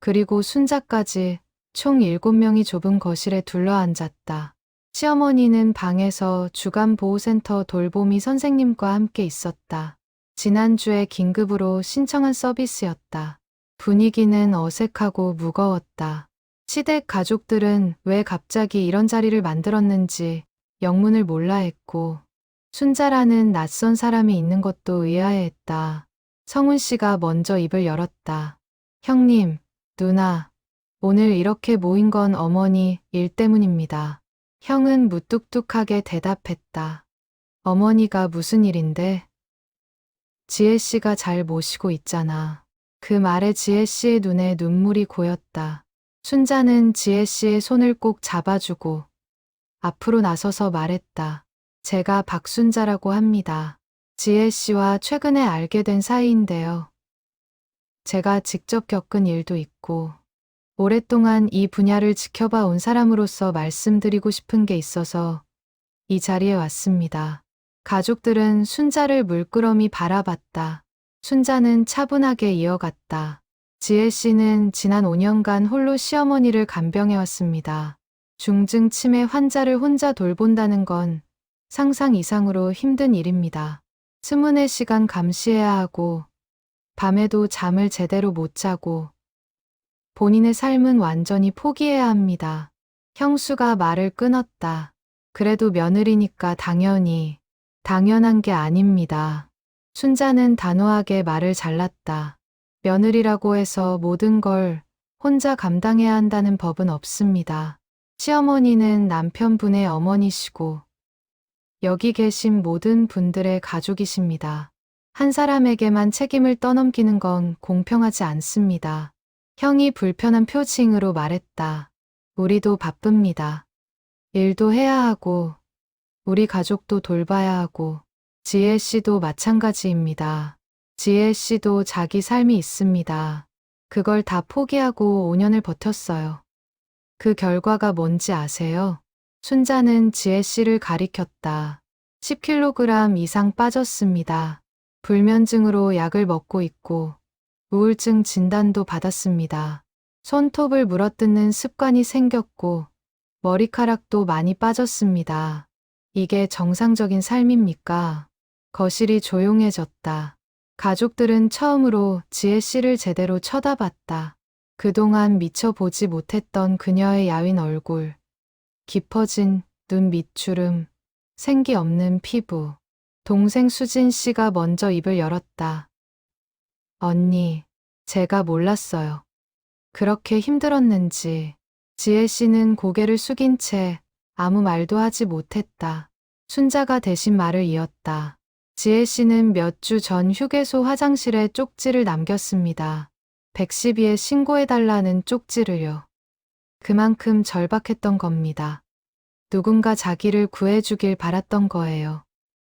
그리고 순자까지 총 7명이 좁은 거실에 둘러앉았다. 시어머니는 방에서 주간보호센터 돌보미 선생님과 함께 있었다. 지난주에 긴급으로 신청한 서비스였다. 분위기는 어색하고 무거웠다. 시댁 가족들은 왜 갑자기 이런 자리를 만들었는지 영문을 몰라 했고, 순자라는 낯선 사람이 있는 것도 의아해했다. 성훈 씨가 먼저 입을 열었다. 형님, 누나, 오늘 이렇게 모인 건 어머니 일 때문입니다. 형은 무뚝뚝하게 대답했다. 어머니가 무슨 일인데? 지혜 씨가 잘 모시고 있잖아. 그 말에 지혜 씨의 눈에 눈물이 고였다. 순자는 지혜 씨의 손을 꼭 잡아주고 앞으로 나서서 말했다. 제가 박순자라고 합니다. 지혜 씨와 최근에 알게 된 사이인데요. 제가 직접 겪은 일도 있고 오랫동안 이 분야를 지켜봐 온 사람으로서 말씀드리고 싶은 게 있어서 이 자리에 왔습니다. 가족들은 순자를 물끄러미 바라봤다. 순자는 차분하게 이어갔다. 지혜 씨는 지난 5년간 홀로 시어머니를 간병해왔습니다. 중증 치매 환자를 혼자 돌본다는 건 상상 이상으로 힘든 일입니다. 24시간 감시해야 하고 밤에도 잠을 제대로 못 자고 본인의 삶은 완전히 포기해야 합니다. 형수가 말을 끊었다. 그래도 며느리니까 당연한 게 아닙니다. 순자는 단호하게 말을 잘랐다. 며느리라고 해서 모든 걸 혼자 감당해야 한다는 법은 없습니다. 시어머니는 남편분의 어머니시고 여기 계신 모든 분들의 가족이십니다. 한 사람에게만 책임을 떠넘기는 건 공평하지 않습니다. 형이 불편한 표情으로 말했다. 우리도 바쁩니다. 일도 해야 하고 우리 가족도 돌봐야 하고 지혜 씨도 마찬가지입니다. 지혜 씨도 자기 삶이 있습니다. 그걸 다 포기하고 5년을 버텼어요. 그 결과가 뭔지 아세요? 순자는 지혜 씨를 가리켰다. 10kg 이상 빠졌습니다. 불면증으로 약을 먹고 있고 우울증 진단도 받았습니다. 손톱을 물어뜯는 습관이 생겼고 머리카락도 많이 빠졌습니다. 이게 정상적인 삶입니까? 거실이 조용해졌다. 가족들은 처음으로 지혜 씨를 제대로 쳐다봤다. 그동안 미처 보지 못했던 그녀의 야윈 얼굴, 깊어진 눈 밑주름, 생기 없는 피부. 동생 수진 씨가 먼저 입을 열었다. 언니, 제가 몰랐어요. 그렇게 힘들었는지. 지혜 씨는 고개를 숙인 채 아무 말도 하지 못했다. 순자가 대신 말을 이었다. 지혜 씨는 몇 주 전 휴게소 화장실에 쪽지를 남겼습니다. 112에 신고해달라는 쪽지를요. 그만큼 절박했던 겁니다. 누군가 자기를 구해주길 바랐던 거예요.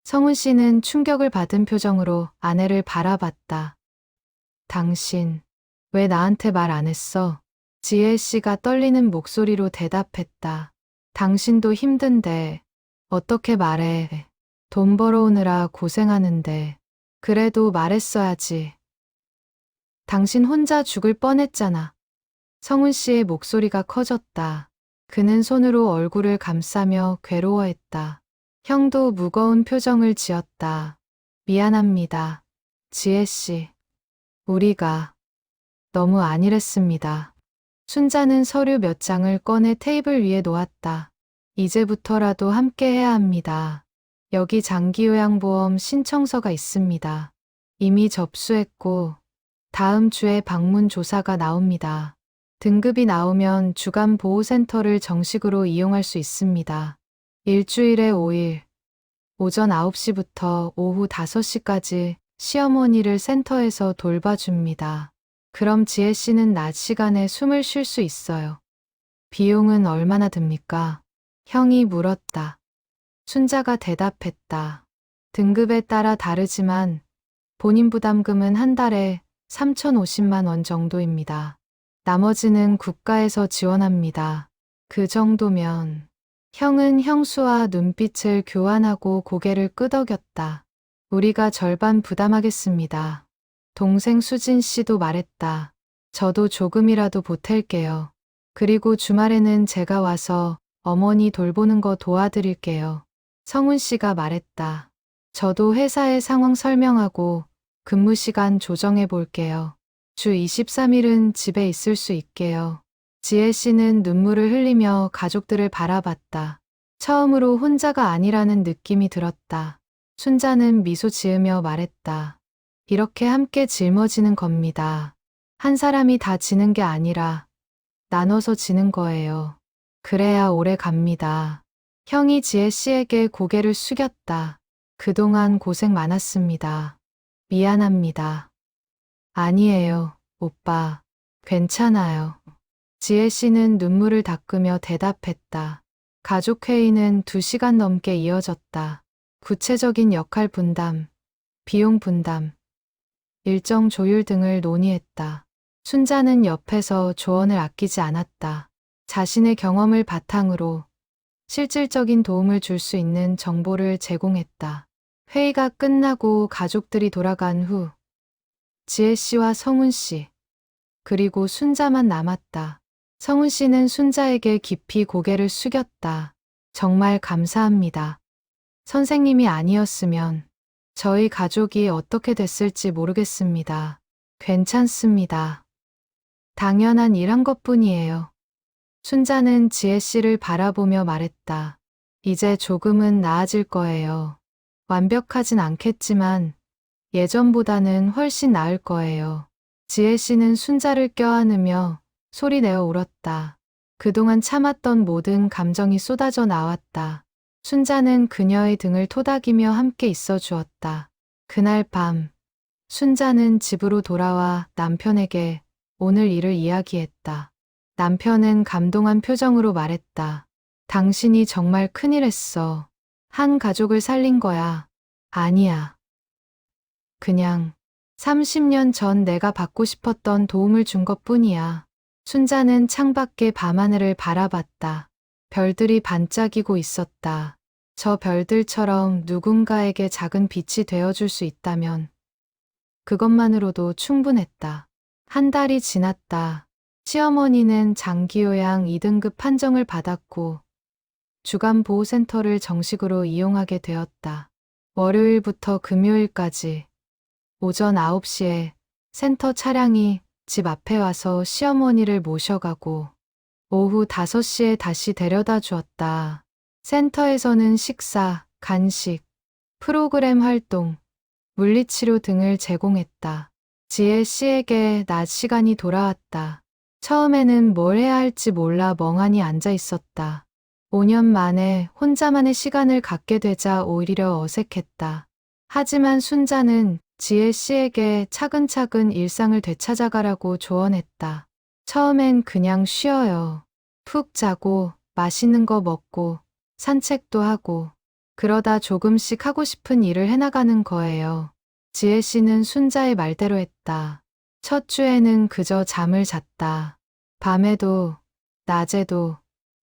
성훈 씨는 충격을 받은 표정으로 아내를 바라봤다. 당신, 왜 나한테 말 안 했어? 지혜 씨가 떨리는 목소리로 대답했다. 당신도 힘든데 어떻게 말해. 돈 벌어오느라 고생하는데. 그래도 말했어야지. 당신 혼자 죽을 뻔했잖아. 성훈 씨의 목소리가 커졌다. 그는 손으로 얼굴을 감싸며 괴로워했다. 형도 무거운 표정을 지었다. 미안합니다. 지혜 씨. 우리가 너무 안일했습니다. 순자는 서류 몇 장을 꺼내 테이블 위에 놓았다. 이제부터라도 함께 해야 합니다. 여기 장기요양보험 신청서가 있습니다. 이미 접수했고 다음 주에 방문 조사가 나옵니다. 등급이 나오면 주간보호센터를 정식으로 이용할 수 있습니다. 일주일에 5일, 오전 9시부터 오후 5시까지 시어머니를 센터에서 돌봐줍니다. 그럼 지혜 씨는 낮 시간에 숨을 쉴 수 있어요. 비용은 얼마나 듭니까? 형이 물었다. 순자가 대답했다. 등급에 따라 다르지만 본인 부담금은 한 달에 3,050만 원 정도입니다. 나머지는 국가에서 지원합니다. 그 정도면 형은 형수와 눈빛을 교환하고 고개를 끄덕였다. 우리가 절반 부담하겠습니다. 동생 수진 씨도 말했다. 저도 조금이라도 보탤게요. 그리고 주말에는 제가 와서 어머니 돌보는 거 도와드릴게요. 성훈 씨가 말했다. 저도 회사의 상황 설명하고 근무 시간 조정해 볼게요. 주 23일은 집에 있을 수 있게요. 지혜 씨는 눈물을 흘리며 가족들을 바라봤다. 처음으로 혼자가 아니라는 느낌이 들었다. 순자는 미소 지으며 말했다. 이렇게 함께 짊어지는 겁니다. 한 사람이 다 지는 게 아니라 나눠서 지는 거예요. 그래야 오래 갑니다. 형이 지혜 씨에게 고개를 숙였다. 그동안 고생 많았습니다. 미안합니다. 아니에요, 오빠. 괜찮아요. 지혜 씨는 눈물을 닦으며 대답했다. 가족회의는 2시간 넘게 이어졌다. 구체적인 역할 분담, 비용 분담, 일정 조율 등을 논의했다. 순자는 옆에서 조언을 아끼지 않았다. 자신의 경험을 바탕으로 실질적인 도움을 줄 수 있는 정보를 제공했다. 회의가 끝나고 가족들이 돌아간 후 지혜 씨와 성훈 씨, 그리고 순자만 남았다. 성훈 씨는 순자에게 깊이 고개를 숙였다. 정말 감사합니다. 선생님이 아니었으면 저희 가족이 어떻게 됐을지 모르겠습니다. 괜찮습니다. 당연한 일한 것뿐이에요. 순자는 지혜 씨를 바라보며 말했다. 이제 조금은 나아질 거예요. 완벽하진 않겠지만 예전보다는 훨씬 나을 거예요. 지혜 씨는 순자를 껴안으며 소리내어 울었다. 그동안 참았던 모든 감정이 쏟아져 나왔다. 순자는 그녀의 등을 토닥이며 함께 있어 주었다. 그날 밤, 순자는 집으로 돌아와 남편에게 오늘 일을 이야기했다. 남편은 감동한 표정으로 말했다. 당신이 정말 큰일 했어. 한 가족을 살린 거야. 아니야. 그냥 30년 전 내가 받고 싶었던 도움을 준 것뿐이야. 순자는 창밖의 밤하늘을 바라봤다. 별들이 반짝이고 있었다. 저 별들처럼 누군가에게 작은 빛이 되어줄 수 있다면 그것만으로도 충분했다. 한 달이 지났다. 시어머니는 장기요양 2등급 판정을 받았고 주간보호센터를 정식으로 이용하게 되었다. 월요일부터 금요일까지 오전 9시에 센터 차량이 집 앞에 와서 시어머니를 모셔가고 오후 5시에 다시 데려다 주었다. 센터에서는 식사, 간식, 프로그램 활동, 물리치료 등을 제공했다. 지혜 씨에게 낮 시간이 돌아왔다. 처음에는 뭘 해야 할지 몰라 멍하니 앉아 있었다. 5년 만에 혼자만의 시간을 갖게 되자 오히려 어색했다. 하지만 순자는 지혜 씨에게 차근차근 일상을 되찾아가라고 조언했다. 처음엔 그냥 쉬어요. 푹 자고 맛있는 거 먹고 산책도 하고 그러다 조금씩 하고 싶은 일을 해나가는 거예요. 지혜 씨는 순자의 말대로 했다. 첫 주에는 그저 잠을 잤다. 밤에도 낮에도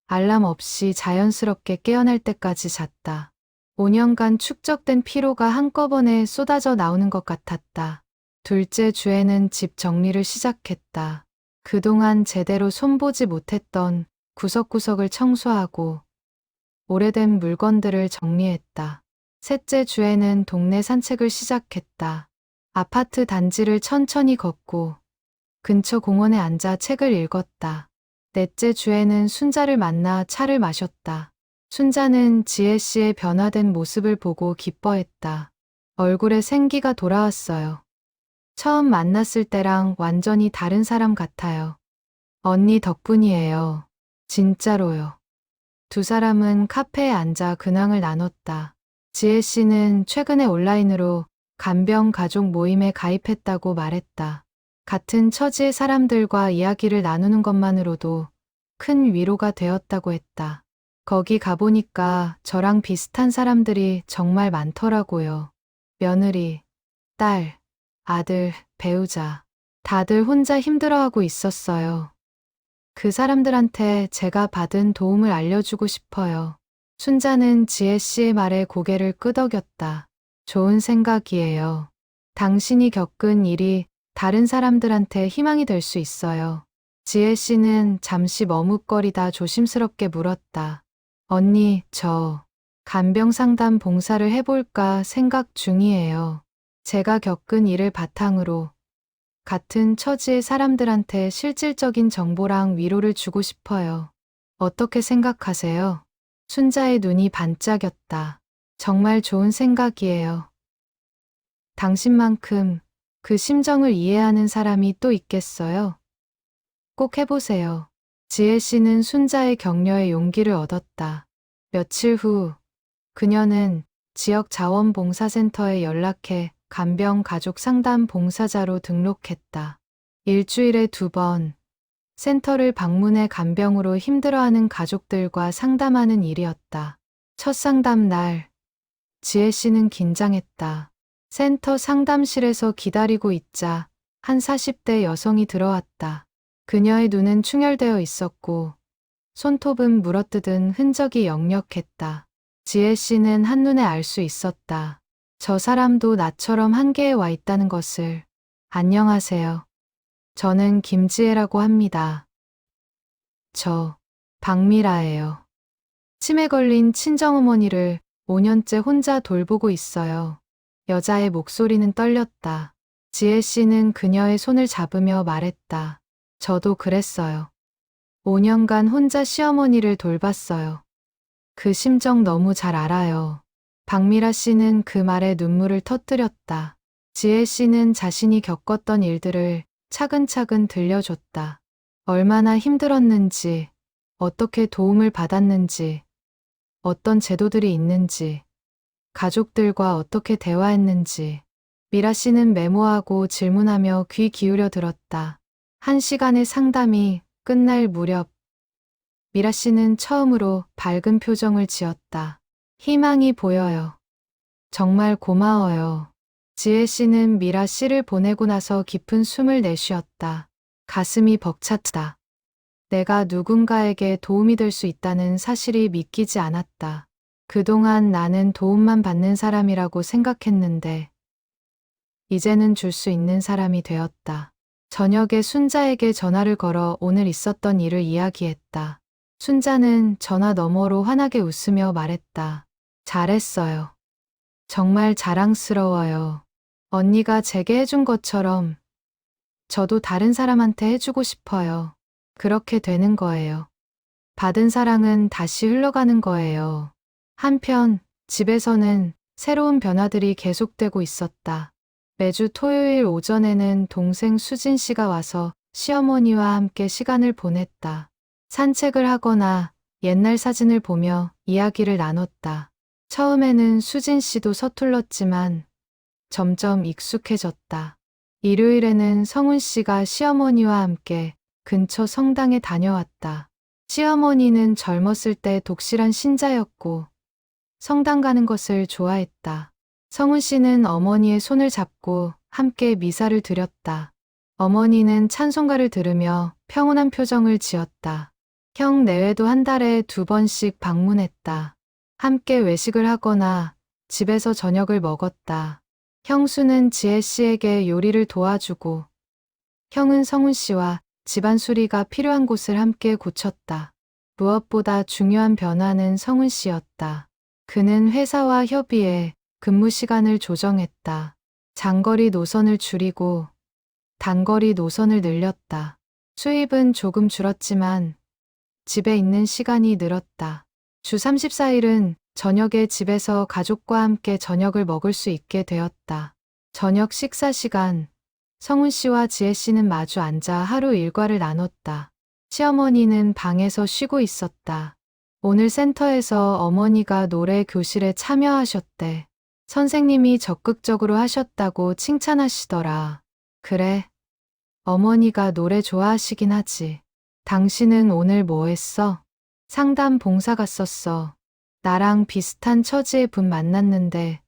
알람 없이 자연스럽게 깨어날 때까지 잤다. 5년간 축적된 피로가 한꺼번에 쏟아져 나오는 것 같았다. 둘째 주에는 집 정리를 시작했다. 그동안 제대로 손보지 못했던 구석구석을 청소하고 오래된 물건들을 정리했다. 셋째 주에는 동네 산책을 시작했다. 아파트 단지를 천천히 걷고 근처 공원에 앉아 책을 읽었다. 넷째 주에는 순자를 만나 차를 마셨다. 순자는 지혜 씨의 변화된 모습을 보고 기뻐했다. 얼굴에 생기가 돌아왔어요. 처음 만났을 때랑 완전히 다른 사람 같아요. 언니 덕분이에요. 진짜로요. 두 사람은 카페에 앉아 근황을 나눴다. 지혜 씨는 최근에 온라인으로 간병 가족 모임에 가입했다고 말했다. 같은 처지의 사람들과 이야기를 나누는 것만으로도 큰 위로가 되었다고 했다. 거기 가보니까 저랑 비슷한 사람들이 정말 많더라고요. 며느리, 딸, 아들, 배우자. 다들 혼자 힘들어하고 있었어요. 그 사람들한테 제가 받은 도움을 알려주고 싶어요. 순자는 지혜 씨의 말에 고개를 끄덕였다. 좋은 생각이에요. 당신이 겪은 일이 다른 사람들한테 희망이 될 수 있어요. 지혜 씨는 잠시 머뭇거리다 조심스럽게 물었다. 언니, 저 간병 상담 봉사를 해볼까 생각 중이에요. 제가 겪은 일을 바탕으로 같은 처지의 사람들한테 실질적인 정보랑 위로를 주고 싶어요. 어떻게 생각하세요? 순자의 눈이 반짝였다. 정말 좋은 생각이에요. 당신만큼 그 심정을 이해하는 사람이 또 있겠어요? 꼭 해보세요. 지혜 씨는 순자의 격려에 용기를 얻었다. 며칠 후, 그녀는 지역 자원봉사센터에 연락해 간병 가족 상담 봉사자로 등록했다. 일주일에 2번, 센터를 방문해 간병으로 힘들어하는 가족들과 상담하는 일이었다. 첫 상담 날, 지혜 씨는 긴장했다. 센터 상담실에서 기다리고 있자 한 40대 여성이 들어왔다. 그녀의 눈은 충혈되어 있었고 손톱은 물어뜯은 흔적이 역력했다. 지혜 씨는 한눈에 알 수 있었다. 저 사람도 나처럼 한계에 와 있다는 것을. 안녕하세요. 저는 김지혜라고 합니다. 저 박미라예요. 치매 걸린 친정어머니를 5년째 혼자 돌보고 있어요. 여자의 목소리는 떨렸다. 지혜 씨는 그녀의 손을 잡으며 말했다. 저도 그랬어요. 5년간 혼자 시어머니를 돌봤어요. 그 심정 너무 잘 알아요. 박미라 씨는 그 말에 눈물을 터뜨렸다. 지혜 씨는 자신이 겪었던 일들을 차근차근 들려줬다. 얼마나 힘들었는지, 어떻게 도움을 받았는지, 어떤 제도들이 있는지, 가족들과 어떻게 대화했는지. 미라 씨는 메모하고 질문하며 귀 기울여 들었다. 1시간의 상담이 끝날 무렵 미라 씨는 처음으로 밝은 표정을 지었다. 희망이 보여요. 정말 고마워요. 지혜 씨는 미라 씨를 보내고 나서 깊은 숨을 내쉬었다. 가슴이 벅찼다. 내가 누군가에게 도움이 될 수 있다는 사실이 믿기지 않았다. 그동안 나는 도움만 받는 사람이라고 생각했는데 이제는 줄 수 있는 사람이 되었다. 저녁에 순자에게 전화를 걸어 오늘 있었던 일을 이야기했다. 순자는 전화 너머로 환하게 웃으며 말했다. 잘했어요. 정말 자랑스러워요. 언니가 제게 해준 것처럼 저도 다른 사람한테 해주고 싶어요. 그렇게 되는 거예요. 받은 사랑은 다시 흘러가는 거예요. 한편 집에서는 새로운 변화들이 계속되고 있었다. 매주 토요일 오전에는 동생 수진 씨가 와서 시어머니와 함께 시간을 보냈다. 산책을 하거나 옛날 사진을 보며 이야기를 나눴다. 처음에는 수진 씨도 서툴렀지만 점점 익숙해졌다. 일요일에는 성훈 씨가 시어머니와 함께 근처 성당에 다녀왔다. 시어머니는 젊었을 때 독실한 신자였고 성당 가는 것을 좋아했다. 성훈 씨는 어머니의 손을 잡고 함께 미사를 드렸다. 어머니는 찬송가를 들으며 평온한 표정을 지었다. 형 내외도 한 달에 2번씩 방문했다. 함께 외식을 하거나 집에서 저녁을 먹었다. 형수는 지혜 씨에게 요리를 도와주고 형은 성훈 씨와 집안 수리가 필요한 곳을 함께 고쳤다. 무엇보다 중요한 변화는 성훈 씨였다. 그는 회사와 협의해 근무 시간을 조정했다. 장거리 노선을 줄이고 단거리 노선을 늘렸다. 수입은 조금 줄었지만 집에 있는 시간이 늘었다. 주 34일은 저녁에 집에서 가족과 함께 저녁을 먹을 수 있게 되었다. 저녁 식사 시간, 성훈 씨와 지혜 씨는 마주 앉아 하루 일과를 나눴다. 시어머니는 방에서 쉬고 있었다. 오늘 센터에서 어머니가 노래 교실에 참여하셨대. 선생님이 적극적으로 하셨다고 칭찬하시더라. 그래. 어머니가 노래 좋아하시긴 하지. 당신은 오늘 뭐 했어? 상담 봉사 갔었어. 나랑 비슷한 처지의 분 만났는데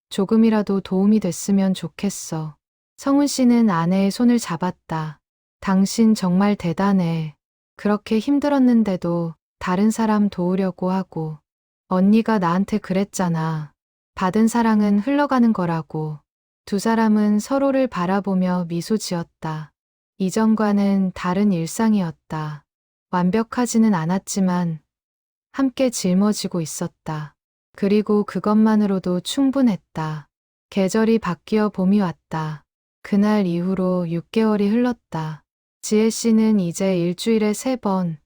조금이라도 도움이 됐으면 좋겠어. 성훈 씨는 아내의 손을 잡았다. 당신 정말 대단해. 그렇게 힘들었는데도 다른 사람 도우려고 하고. 언니가 나한테 그랬잖아. 받은 사랑은 흘러가는 거라고. 두 사람은 서로를 바라보며 미소 지었다. 이전과는 다른 일상이었다. 완벽하지는 않았지만 함께 짊어지고 있었다. 그리고 그것만으로도 충분했다. 계절이 바뀌어 봄이 왔다. 그날 이후로 6개월이 흘렀다. 지혜 씨는 이제 일주일에 3번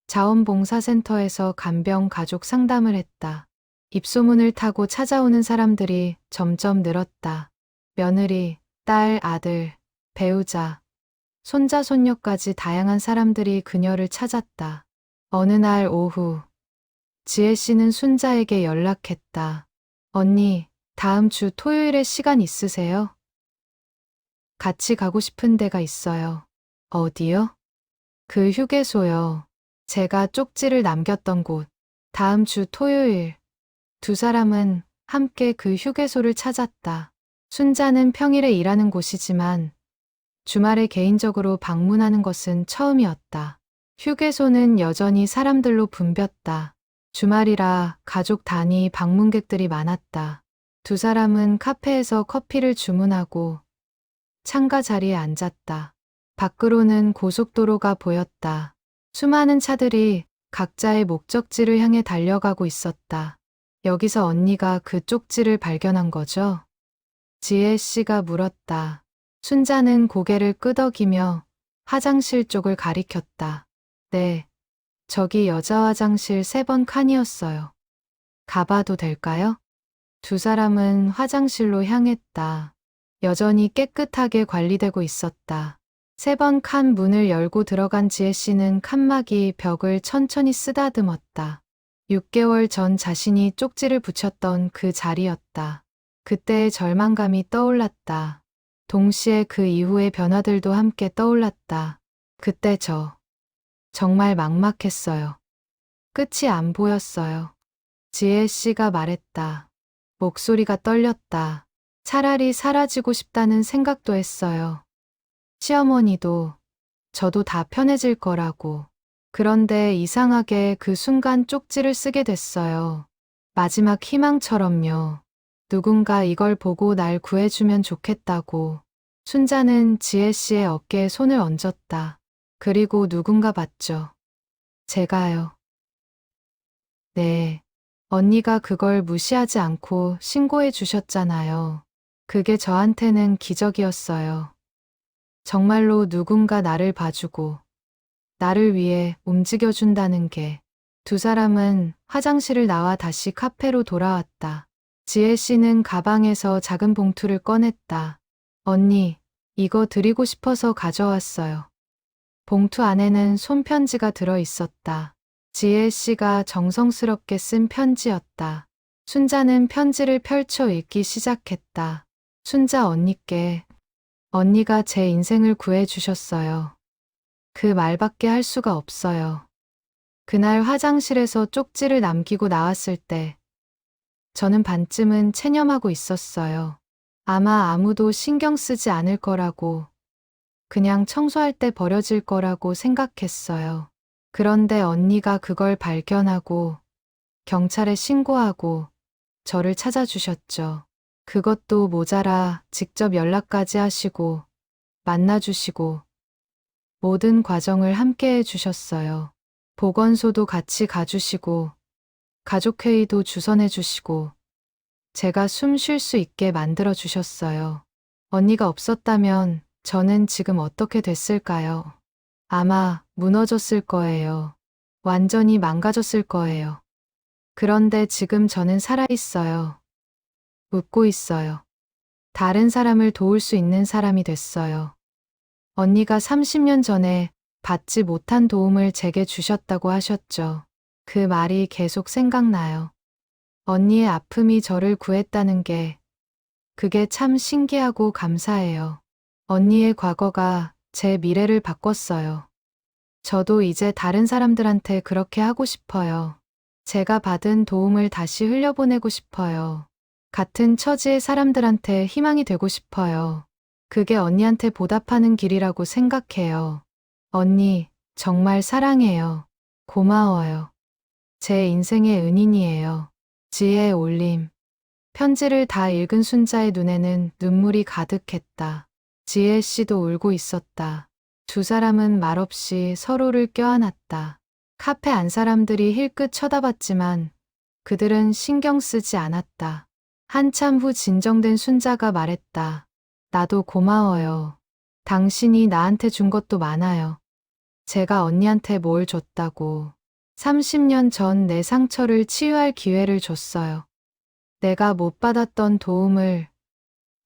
자원봉사센터에서 간병 가족 상담을 했다. 입소문을 타고 찾아오는 사람들이 점점 늘었다. 며느리, 딸, 아들, 배우자, 손자, 손녀까지 다양한 사람들이 그녀를 찾았다. 어느 날 오후, 지혜 씨는 순자에게 연락했다. 언니, 다음 주 토요일에 시간 있으세요? 같이 가고 싶은 데가 있어요. 어디요? 그 휴게소요. 제가 쪽지를 남겼던 곳. 다음 주 토요일. 두 사람은 함께 그 휴게소를 찾았다. 순자는 평일에 일하는 곳이지만 주말에 개인적으로 방문하는 것은 처음이었다. 휴게소는 여전히 사람들로 붐볐다. 주말이라 가족 단위 방문객들이 많았다. 두 사람은 카페에서 커피를 주문하고 창가 자리에 앉았다. 밖으로는 고속도로가 보였다. 수많은 차들이 각자의 목적지를 향해 달려가고 있었다. 여기서 언니가 그 쪽지를 발견한 거죠? 지혜 씨가 물었다. 순자는 고개를 끄덕이며 화장실 쪽을 가리켰다. 네, 저기 여자 화장실 3번 칸이었어요. 가봐도 될까요? 두 사람은 화장실로 향했다. 여전히 깨끗하게 관리되고 있었다. 3번 칸 문을 열고 들어간 지혜 씨는 칸막이 벽을 천천히 쓰다듬었다. 6개월 전 자신이 쪽지를 붙였던 그 자리였다. 그때의 절망감이 떠올랐다. 동시에 그 이후의 변화들도 함께 떠올랐다. 그때 정말 막막했어요. 끝이 안 보였어요. 지혜 씨가 말했다. 목소리가 떨렸다. 차라리 사라지고 싶다는 생각도 했어요. 시어머니도 저도 다 편해질 거라고. 그런데 이상하게 그 순간 쪽지를 쓰게 됐어요. 마지막 희망처럼요. 누군가 이걸 보고 날 구해주면 좋겠다고. 순자는 지혜 씨의 어깨에 손을 얹었다. 그리고 누군가 봤죠. 제가요. 네. 언니가 그걸 무시하지 않고 신고해 주셨잖아요. 그게 저한테는 기적이었어요. 정말로 누군가 나를 봐주고 나를 위해 움직여준다는 게. 두 사람은 화장실을 나와 다시 카페로 돌아왔다. 지혜 씨는 가방에서 작은 봉투를 꺼냈다. 언니, 이거 드리고 싶어서 가져왔어요. 봉투 안에는 손편지가 들어 있었다. 지혜 씨가 정성스럽게 쓴 편지였다. 순자는 편지를 펼쳐 읽기 시작했다. 순자 언니께, 언니가 제 인생을 구해주셨어요. 그 말밖에 할 수가 없어요. 그날 화장실에서 쪽지를 남기고 나왔을 때 저는 반쯤은 체념하고 있었어요. 아마 아무도 신경 쓰지 않을 거라고, 그냥 청소할 때 버려질 거라고 생각했어요. 그런데 언니가 그걸 발견하고 경찰에 신고하고 저를 찾아주셨죠. 그것도 모자라 직접 연락까지 하시고 만나주시고 모든 과정을 함께 해주셨어요. 보건소도 같이 가주시고 가족회의도 주선해주시고 제가 숨 쉴 수 있게 만들어주셨어요. 언니가 없었다면 저는 지금 어떻게 됐을까요? 아마 무너졌을 거예요. 완전히 망가졌을 거예요. 그런데 지금 저는 살아있어요. 웃고 있어요. 다른 사람을 도울 수 있는 사람이 됐어요. 언니가 30년 전에 받지 못한 도움을 제게 주셨다고 하셨죠. 그 말이 계속 생각나요. 언니의 아픔이 저를 구했다는 게 그게 참 신기하고 감사해요. 언니의 과거가 제 미래를 바꿨어요. 저도 이제 다른 사람들한테 그렇게 하고 싶어요. 제가 받은 도움을 다시 흘려보내고 싶어요. 같은 처지의 사람들한테 희망이 되고 싶어요. 그게 언니한테 보답하는 길이라고 생각해요. 언니, 정말 사랑해요. 고마워요. 제 인생의 은인이에요. 지혜의 올림. 편지를 다 읽은 순자의 눈에는 눈물이 가득했다. 지혜 씨도 울고 있었다. 두 사람은 말없이 서로를 껴안았다. 카페 안 사람들이 힐끗 쳐다봤지만 그들은 신경 쓰지 않았다. 한참 후 진정된 순자가 말했다. 나도 고마워요. 당신이 나한테 준 것도 많아요. 제가 언니한테 뭘 줬다고. 30년 전 내 상처를 치유할 기회를 줬어요. 내가 못 받았던 도움을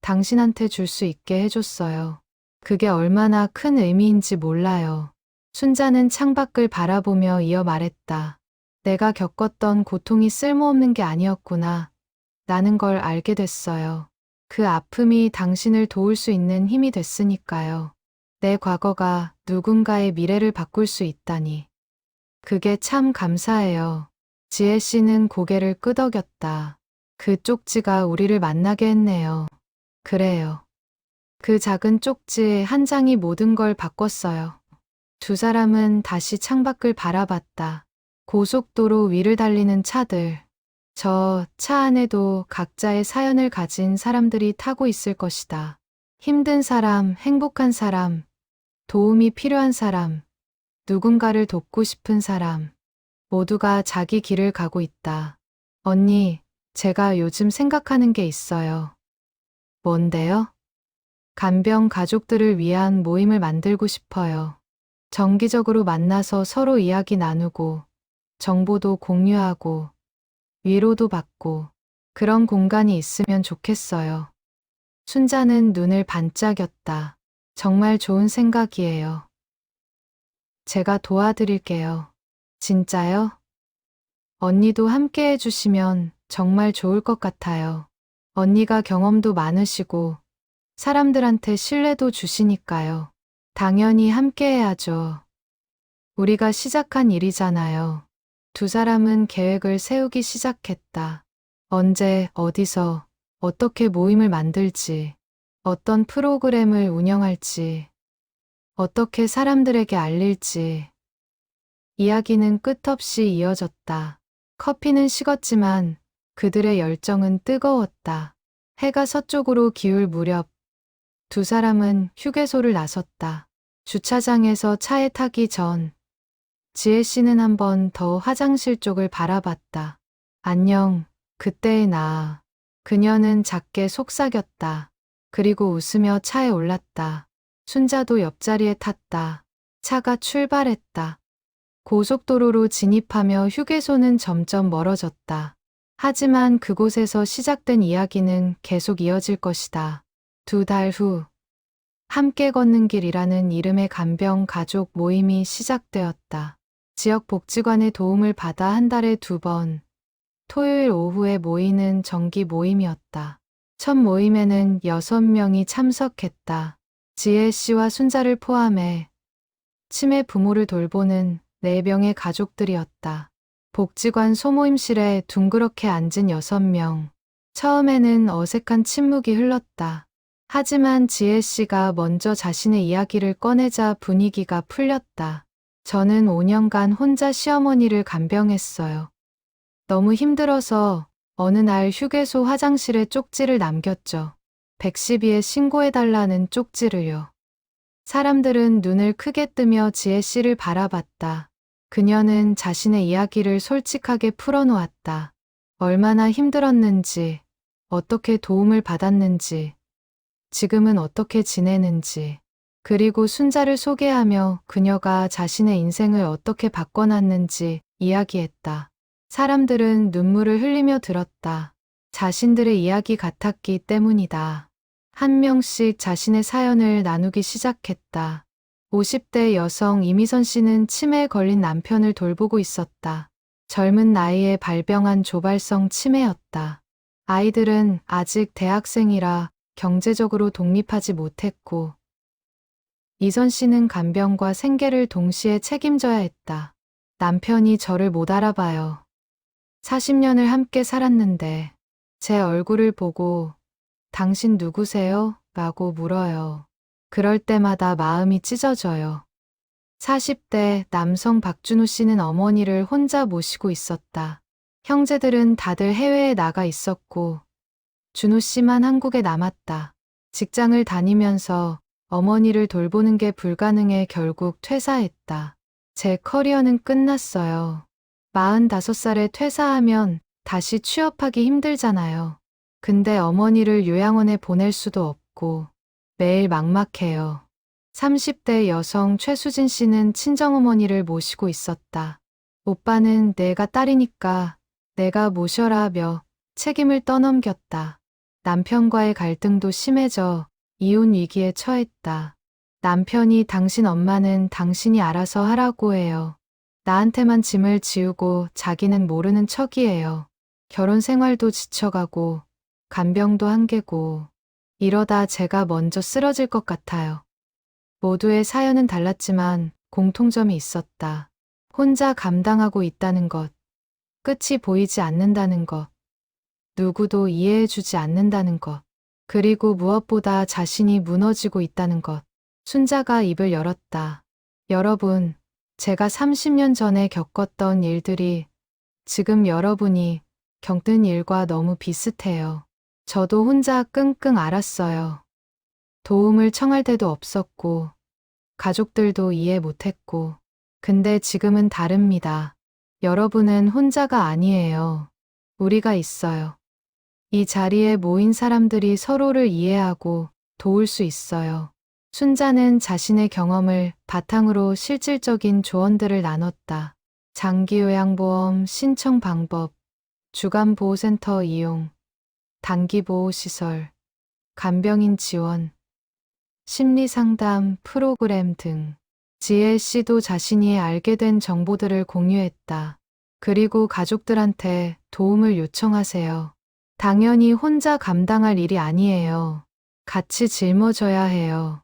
당신한테 줄 수 있게 해줬어요. 그게 얼마나 큰 의미인지 몰라요. 순자는 창밖을 바라보며 이어 말했다. 내가 겪었던 고통이 쓸모없는 게 아니었구나. 라는 걸 알게 됐어요. 그 아픔이 당신을 도울 수 있는 힘이 됐으니까요. 내 과거가 누군가의 미래를 바꿀 수 있다니. 그게 참 감사해요. 지혜 씨는 고개를 끄덕였다. 그 쪽지가 우리를 만나게 했네요. 그래요. 그 작은 쪽지 한 장이 모든 걸 바꿨어요. 두 사람은 다시 창밖을 바라봤다. 고속도로 위를 달리는 차들. 저 차 안에도 각자의 사연을 가진 사람들이 타고 있을 것이다. 힘든 사람, 행복한 사람, 도움이 필요한 사람, 누군가를 돕고 싶은 사람. 모두가 자기 길을 가고 있다. 언니, 제가 요즘 생각하는 게 있어요. 뭔데요? 간병 가족들을 위한 모임을 만들고 싶어요. 정기적으로 만나서 서로 이야기 나누고, 정보도 공유하고, 위로도 받고, 그런 공간이 있으면 좋겠어요. 순자는 눈을 반짝였다. 정말 좋은 생각이에요. 제가 도와드릴게요. 진짜요? 언니도 함께 해주시면 정말 좋을 것 같아요. 언니가 경험도 많으시고 사람들한테 신뢰도 주시니까요. 당연히 함께 해야죠. 우리가 시작한 일이잖아요. 두 사람은 계획을 세우기 시작했다. 언제, 어디서, 어떻게 모임을 만들지, 어떤 프로그램을 운영할지, 어떻게 사람들에게 알릴지. 이야기는 끝없이 이어졌다. 커피는 식었지만 그들의 열정은 뜨거웠다. 해가 서쪽으로 기울 무렵 두 사람은 휴게소를 나섰다. 주차장에서 차에 타기 전 지혜 씨는 한 번 더 화장실 쪽을 바라봤다. 안녕, 그때의 나. 그녀는 작게 속삭였다. 그리고 웃으며 차에 올랐다. 순자도 옆자리에 탔다. 차가 출발했다. 고속도로로 진입하며 휴게소는 점점 멀어졌다. 하지만 그곳에서 시작된 이야기는 계속 이어질 것이다. 2달 후, 함께 걷는 길이라는 이름의 간병 가족 모임이 시작되었다. 지역 복지관의 도움을 받아 한 달에 2번, 토요일 오후에 모이는 정기 모임이었다. 첫 모임에는 6명이 참석했다. 지혜 씨와 순자를 포함해 치매 부모를 돌보는 4명의 가족들이었다. 복지관 소모임실에 둥그렇게 앉은 6명. 처음에는 어색한 침묵이 흘렀다. 하지만 지혜 씨가 먼저 자신의 이야기를 꺼내자 분위기가 풀렸다. 저는 5년간 혼자 시어머니를 간병했어요. 너무 힘들어서 어느 날 휴게소 화장실에 쪽지를 남겼죠. 112에 신고해달라는 쪽지를요. 사람들은 눈을 크게 뜨며 지혜 씨를 바라봤다. 그녀는 자신의 이야기를 솔직하게 풀어놓았다. 얼마나 힘들었는지, 어떻게 도움을 받았는지, 지금은 어떻게 지내는지, 그리고 순자를 소개하며 그녀가 자신의 인생을 어떻게 바꿔놨는지 이야기했다. 사람들은 눈물을 흘리며 들었다. 자신들의 이야기 같았기 때문이다. 한 명씩 자신의 사연을 나누기 시작했다. 50대 여성 이미선 씨는 치매에 걸린 남편을 돌보고 있었다. 젊은 나이에 발병한 조발성 치매였다. 아이들은 아직 대학생이라 경제적으로 독립하지 못했고, 이선 씨는 간병과 생계를 동시에 책임져야 했다. 남편이 저를 못 알아봐요. 40년을 함께 살았는데 제 얼굴을 보고 당신 누구세요? 라고 물어요. 그럴 때마다 마음이 찢어져요. 40대 남성 박준호 씨는 어머니를 혼자 모시고 있었다. 형제들은 다들 해외에 나가 있었고 준호 씨만 한국에 남았다. 직장을 다니면서 어머니를 돌보는 게 불가능해 결국 퇴사했다. 제 커리어는 끝났어요. 45살에 퇴사하면 다시 취업하기 힘들잖아요. 근데 어머니를 요양원에 보낼 수도 없고 매일 막막해요. 30대 여성 최수진 씨는 친정어머니를 모시고 있었다. 오빠는 내가 딸이니까 내가 모셔라며 책임을 떠넘겼다. 남편과의 갈등도 심해져 이혼 위기에 처했다. 남편이 당신 엄마는 당신이 알아서 하라고 해요. 나한테만 짐을 지우고 자기는 모르는 척이에요. 결혼 생활도 지쳐가고 간병도 한계고 이러다 제가 먼저 쓰러질 것 같아요. 모두의 사연은 달랐지만 공통점이 있었다. 혼자 감당하고 있다는 것, 끝이 보이지 않는다는 것, 누구도 이해해주지 않는다는 것, 그리고 무엇보다 자신이 무너지고 있다는 것. 순자가 입을 열었다. 여러분, 제가 30년 전에 겪었던 일들이 지금 여러분이 겪는 일과 너무 비슷해요. 저도 혼자 끙끙 앓았어요. 도움을 청할 데도 없었고, 가족들도 이해 못했고, 근데 지금은 다릅니다. 여러분은 혼자가 아니에요. 우리가 있어요. 이 자리에 모인 사람들이 서로를 이해하고 도울 수 있어요. 순자는 자신의 경험을 바탕으로 실질적인 조언들을 나눴다. 장기요양보험 신청 방법, 주간보호센터 이용, 단기보호시설, 간병인 지원, 심리상담 프로그램 등. 지혜 씨도 자신이 알게 된 정보들을 공유했다. 그리고 가족들한테 도움을 요청하세요. 당연히 혼자 감당할 일이 아니에요. 같이 짊어져야 해요.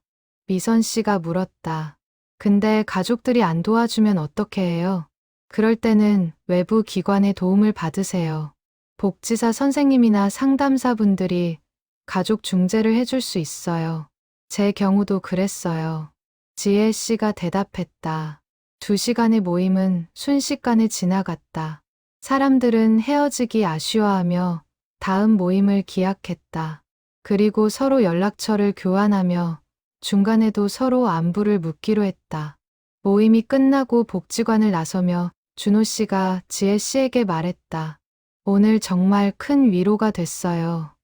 미선 씨가 물었다. 근데 가족들이 안 도와주면 어떻게 해요? 그럴 때는 외부 기관의 도움을 받으세요. 복지사 선생님이나 상담사분들이 가족 중재를 해줄 수 있어요. 제 경우도 그랬어요. 지혜 씨가 대답했다. 2시간의 모임은 순식간에 지나갔다. 사람들은 헤어지기 아쉬워하며 다음 모임을 기약했다. 그리고 서로 연락처를 교환하며 중간에도 서로 안부를 묻기로 했다. 모임이 끝나고 복지관을 나서며 준호 씨가 지혜 씨에게 말했다. 오늘 정말 큰 위로가 됐어요.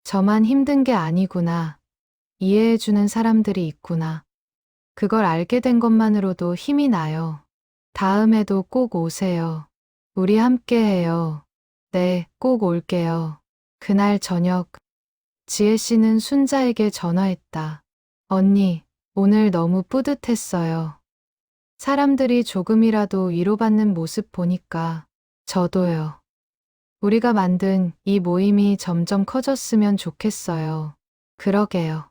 저만 힘든 게 아니구나. 이해해주는 사람들이 있구나. 그걸 알게 된 것만으로도 힘이 나요. 다음에도 꼭 오세요. 우리 함께 해요. 네, 꼭 올게요. 그날 저녁, 지혜 씨는 순자에게 전화했다. 언니, 오늘 너무 뿌듯했어요. 사람들이 조금이라도 위로받는 모습 보니까 저도요. 우리가 만든 이 모임이 점점 커졌으면 좋겠어요. 그러게요.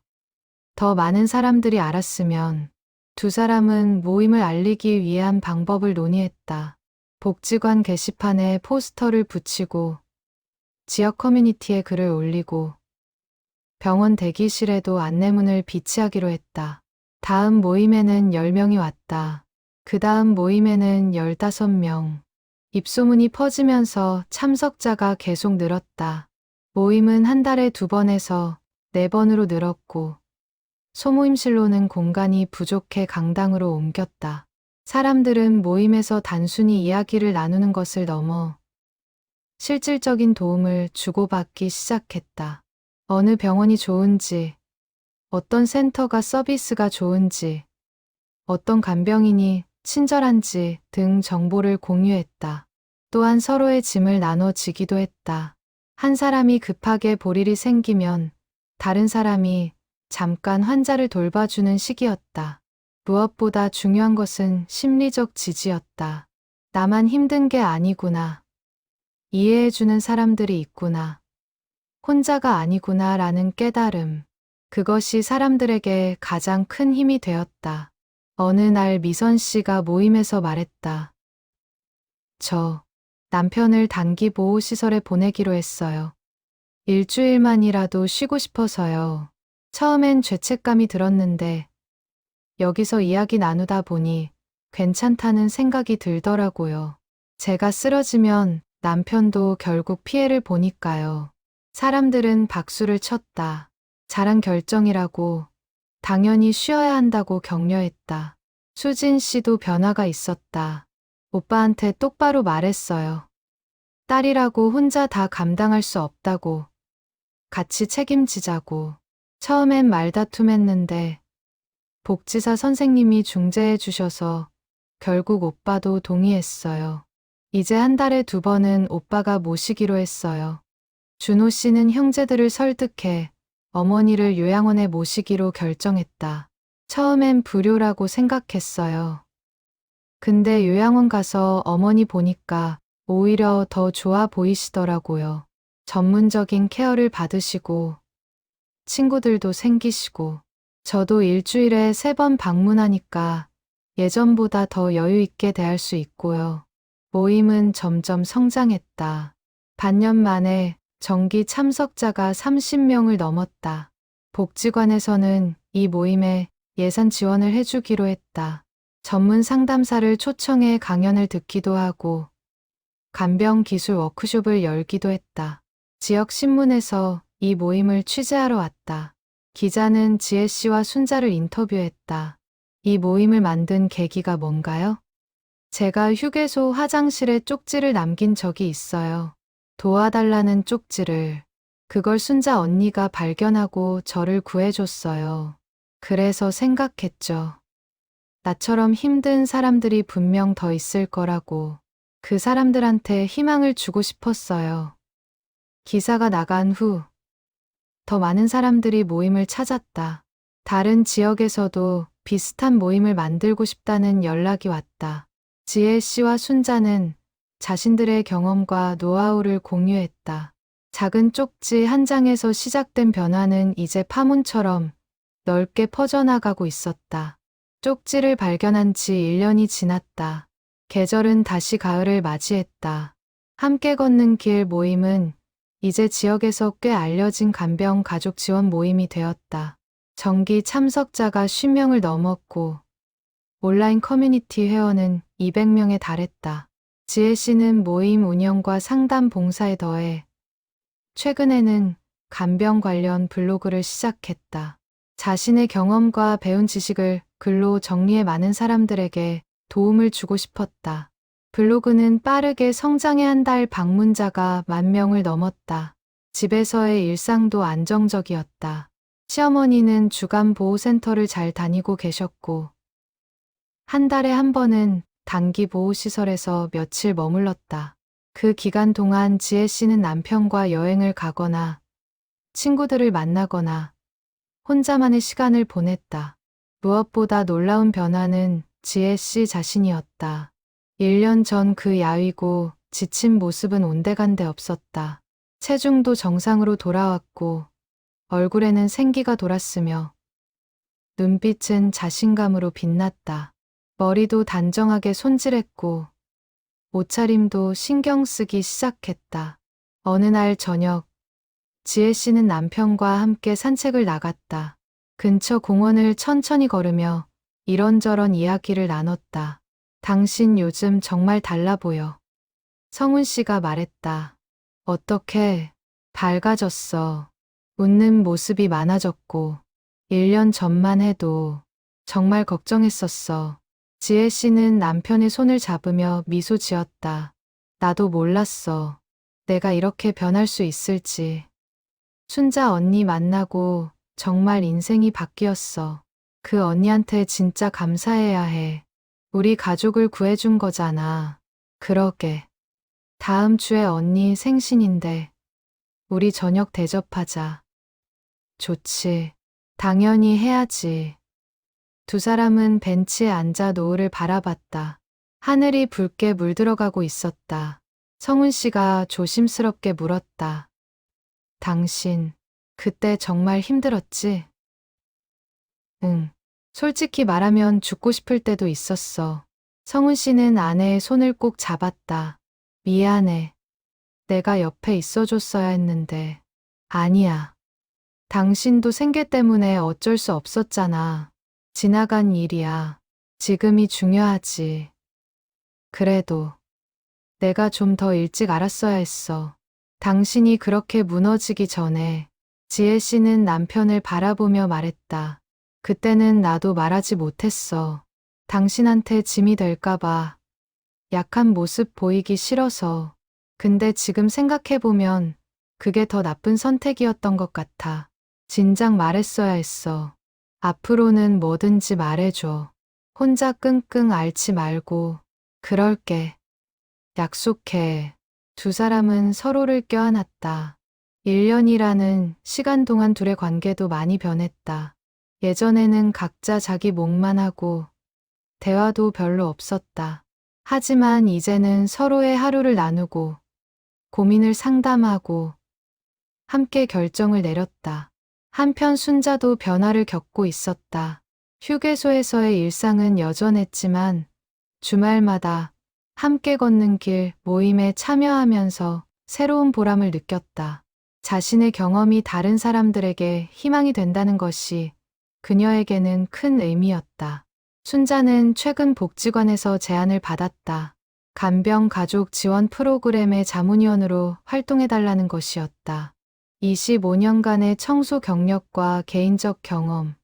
더 많은 사람들이 알았으면. 두 사람은 모임을 알리기 위한 방법을 논의했다. 복지관 게시판에 포스터를 붙이고 지역 커뮤니티에 글을 올리고 병원 대기실에도 안내문을 비치하기로 했다. 다음 모임에는 10명이 왔다. 그 다음 모임에는 15명. 입소문이 퍼지면서 참석자가 계속 늘었다. 모임은 한 달에 2번에서 4번으로 늘었고 소모임실로는 공간이 부족해 강당으로 옮겼다. 사람들은 모임에서 단순히 이야기를 나누는 것을 넘어 실질적인 도움을 주고받기 시작했다. 어느 병원이 좋은지, 어떤 센터가 서비스가 좋은지, 어떤 간병인이 친절한지 등 정보를 공유했다. 또한 서로의 짐을 나눠지기도 했다. 한 사람이 급하게 볼 일이 생기면 다른 사람이 잠깐 환자를 돌봐주는 시기였다. 무엇보다 중요한 것은 심리적 지지였다. 나만 힘든 게 아니구나. 이해해주는 사람들이 있구나. 혼자가 아니구나 라는 깨달음. 그것이 사람들에게 가장 큰 힘이 되었다. 어느 날 미선 씨가 모임에서 말했다. 저 남편을 단기 보호시설에 보내기로 했어요. 일주일만이라도 쉬고 싶어서요. 처음엔 죄책감이 들었는데 여기서 이야기 나누다 보니 괜찮다는 생각이 들더라고요. 제가 쓰러지면 남편도 결국 피해를 보니까요. 사람들은 박수를 쳤다. 잘한 결정이라고, 당연히 쉬어야 한다고 격려했다. 수진 씨도 변화가 있었다. 오빠한테 똑바로 말했어요. 딸이라고 혼자 다 감당할 수 없다고. 같이 책임지자고. 처음엔 말다툼했는데 복지사 선생님이 중재해 주셔서 결국 오빠도 동의했어요. 이제 한 달에 2번은 오빠가 모시기로 했어요. 준호 씨는 형제들을 설득해 어머니를 요양원에 모시기로 결정했다. 처음엔 불효라고 생각했어요. 근데 요양원 가서 어머니 보니까 오히려 더 좋아 보이시더라고요. 전문적인 케어를 받으시고 친구들도 생기시고 저도 일주일에 3번 방문하니까 예전보다 더 여유 있게 대할 수 있고요. 모임은 점점 성장했다. 반년 만에 정기 참석자가 30명을 넘었다. 복지관에서는 이 모임에 예산 지원을 해주기로 했다. 전문 상담사를 초청해 강연을 듣기도 하고 간병 기술 워크숍을 열기도 했다. 지역 신문에서 이 모임을 취재하러 왔다. 기자는 지혜 씨와 순자를 인터뷰했다. 이 모임을 만든 계기가 뭔가요? 제가 휴게소 화장실에 쪽지를 남긴 적이 있어요. 도와달라는 쪽지를. 그걸 순자 언니가 발견하고 저를 구해줬어요. 그래서 생각했죠. 나처럼 힘든 사람들이 분명 더 있을 거라고. 그 사람들한테 희망을 주고 싶었어요. 기사가 나간 후 더 많은 사람들이 모임을 찾았다. 다른 지역에서도 비슷한 모임을 만들고 싶다는 연락이 왔다. 지혜 씨와 순자는 자신들의 경험과 노하우를 공유했다. 작은 쪽지 한 장에서 시작된 변화는 이제 파문처럼 넓게 퍼져나가고 있었다. 쪽지를 발견한 지 1년이 지났다. 계절은 다시 가을을 맞이했다. 함께 걷는 길 모임은 이제 지역에서 꽤 알려진 간병 가족 지원 모임이 되었다. 정기 참석자가 50명을 넘었고 온라인 커뮤니티 회원은 200명에 달했다. 지혜 씨는 모임 운영과 상담 봉사에 더해 최근에는 간병 관련 블로그를 시작했다. 자신의 경험과 배운 지식을 글로 정리해 많은 사람들에게 도움을 주고 싶었다. 블로그는 빠르게 성장해 한 달 방문자가 10,000명을 넘었다. 집에서의 일상도 안정적이었다. 시어머니는 주간 보호센터를 잘 다니고 계셨고 한 달에 한 번은 단기 보호시설에서 며칠 머물렀다. 그 기간 동안 지혜 씨는 남편과 여행을 가거나 친구들을 만나거나 혼자만의 시간을 보냈다. 무엇보다 놀라운 변화는 지혜 씨 자신이었다. 1년 전 그 야위고 지친 모습은 온데간데 없었다. 체중도 정상으로 돌아왔고 얼굴에는 생기가 돌았으며 눈빛은 자신감으로 빛났다. 머리도 단정하게 손질했고 옷차림도 신경 쓰기 시작했다. 어느 날 저녁 지혜 씨는 남편과 함께 산책을 나갔다. 근처 공원을 천천히 걸으며 이런저런 이야기를 나눴다. 당신 요즘 정말 달라 보여. 성훈 씨가 말했다. 어떻게 밝아졌어. 웃는 모습이 많아졌고 1년 전만 해도 정말 걱정했었어. 지혜 씨는 남편의 손을 잡으며 미소 지었다. 나도 몰랐어. 내가 이렇게 변할 수 있을지. 순자 언니 만나고 정말 인생이 바뀌었어. 그 언니한테 진짜 감사해야 해. 우리 가족을 구해준 거잖아. 그러게. 다음 주에 언니 생신인데 우리 저녁 대접하자. 좋지. 당연히 해야지. 두 사람은 벤치에 앉아 노을을 바라봤다. 하늘이 붉게 물들어가고 있었다. 성훈 씨가 조심스럽게 물었다. 당신, 그때 정말 힘들었지? 응. 솔직히 말하면 죽고 싶을 때도 있었어. 성훈 씨는 아내의 손을 꼭 잡았다. 미안해. 내가 옆에 있어줬어야 했는데. 아니야. 당신도 생계 때문에 어쩔 수 없었잖아. 지나간 일이야. 지금이 중요하지. 그래도 내가 좀 더 일찍 알았어야 했어. 당신이 그렇게 무너지기 전에 지혜 씨는 남편을 바라보며 말했다. 그때는 나도 말하지 못했어. 당신한테 짐이 될까봐. 약한 모습 보이기 싫어서. 근데 지금 생각해보면 그게 더 나쁜 선택이었던 것 같아. 진작 말했어야 했어. 앞으로는 뭐든지 말해줘. 혼자 끙끙 앓지 말고. 그럴게. 약속해. 두 사람은 서로를 껴안았다. 1년이라는 시간 동안 둘의 관계도 많이 변했다. 예전에는 각자 자기 몫만 하고 대화도 별로 없었다. 하지만 이제는 서로의 하루를 나누고 고민을 상담하고 함께 결정을 내렸다. 한편 순자도 변화를 겪고 있었다. 휴게소에서의 일상은 여전했지만 주말마다 함께 걷는 길 모임에 참여하면서 새로운 보람을 느꼈다. 자신의 경험이 다른 사람들에게 희망이 된다는 것이 그녀에게는 큰 의미였다. 순자는 최근 복지관에서 제안을 받았다. 간병 가족 지원 프로그램의 자문위원으로 활동해달라는 것이었다. 25년간의 청소 경력과 개인적 경험,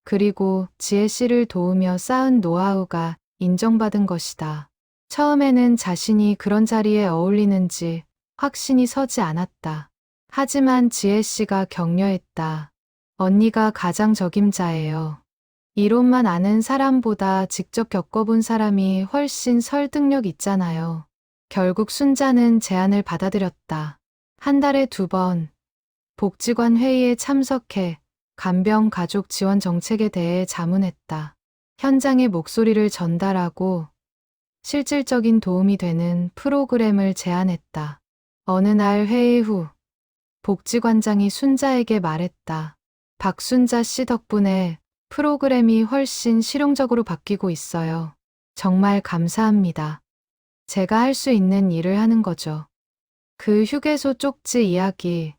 그리고 지혜 씨를 도우며 쌓은 노하우가 인정받은 것이다. 처음에는 자신이 그런 자리에 어울리는지 확신이 서지 않았다. 하지만 지혜 씨가 격려했다. 언니가 가장 적임자예요. 이론만 아는 사람보다 직접 겪어본 사람이 훨씬 설득력 있잖아요. 결국 순자는 제안을 받아들였다. 한 달에 2번 복지관 회의에 참석해 간병 가족 지원 정책에 대해 자문했다. 현장의 목소리를 전달하고 실질적인 도움이 되는 프로그램을 제안했다. 어느 날 회의 후 복지관장이 순자에게 말했다. 박순자 씨 덕분에 프로그램이 훨씬 실용적으로 바뀌고 있어요. 정말 감사합니다. 제가 할 수 있는 일을 하는 거죠. 그 휴게소 쪽지 이야기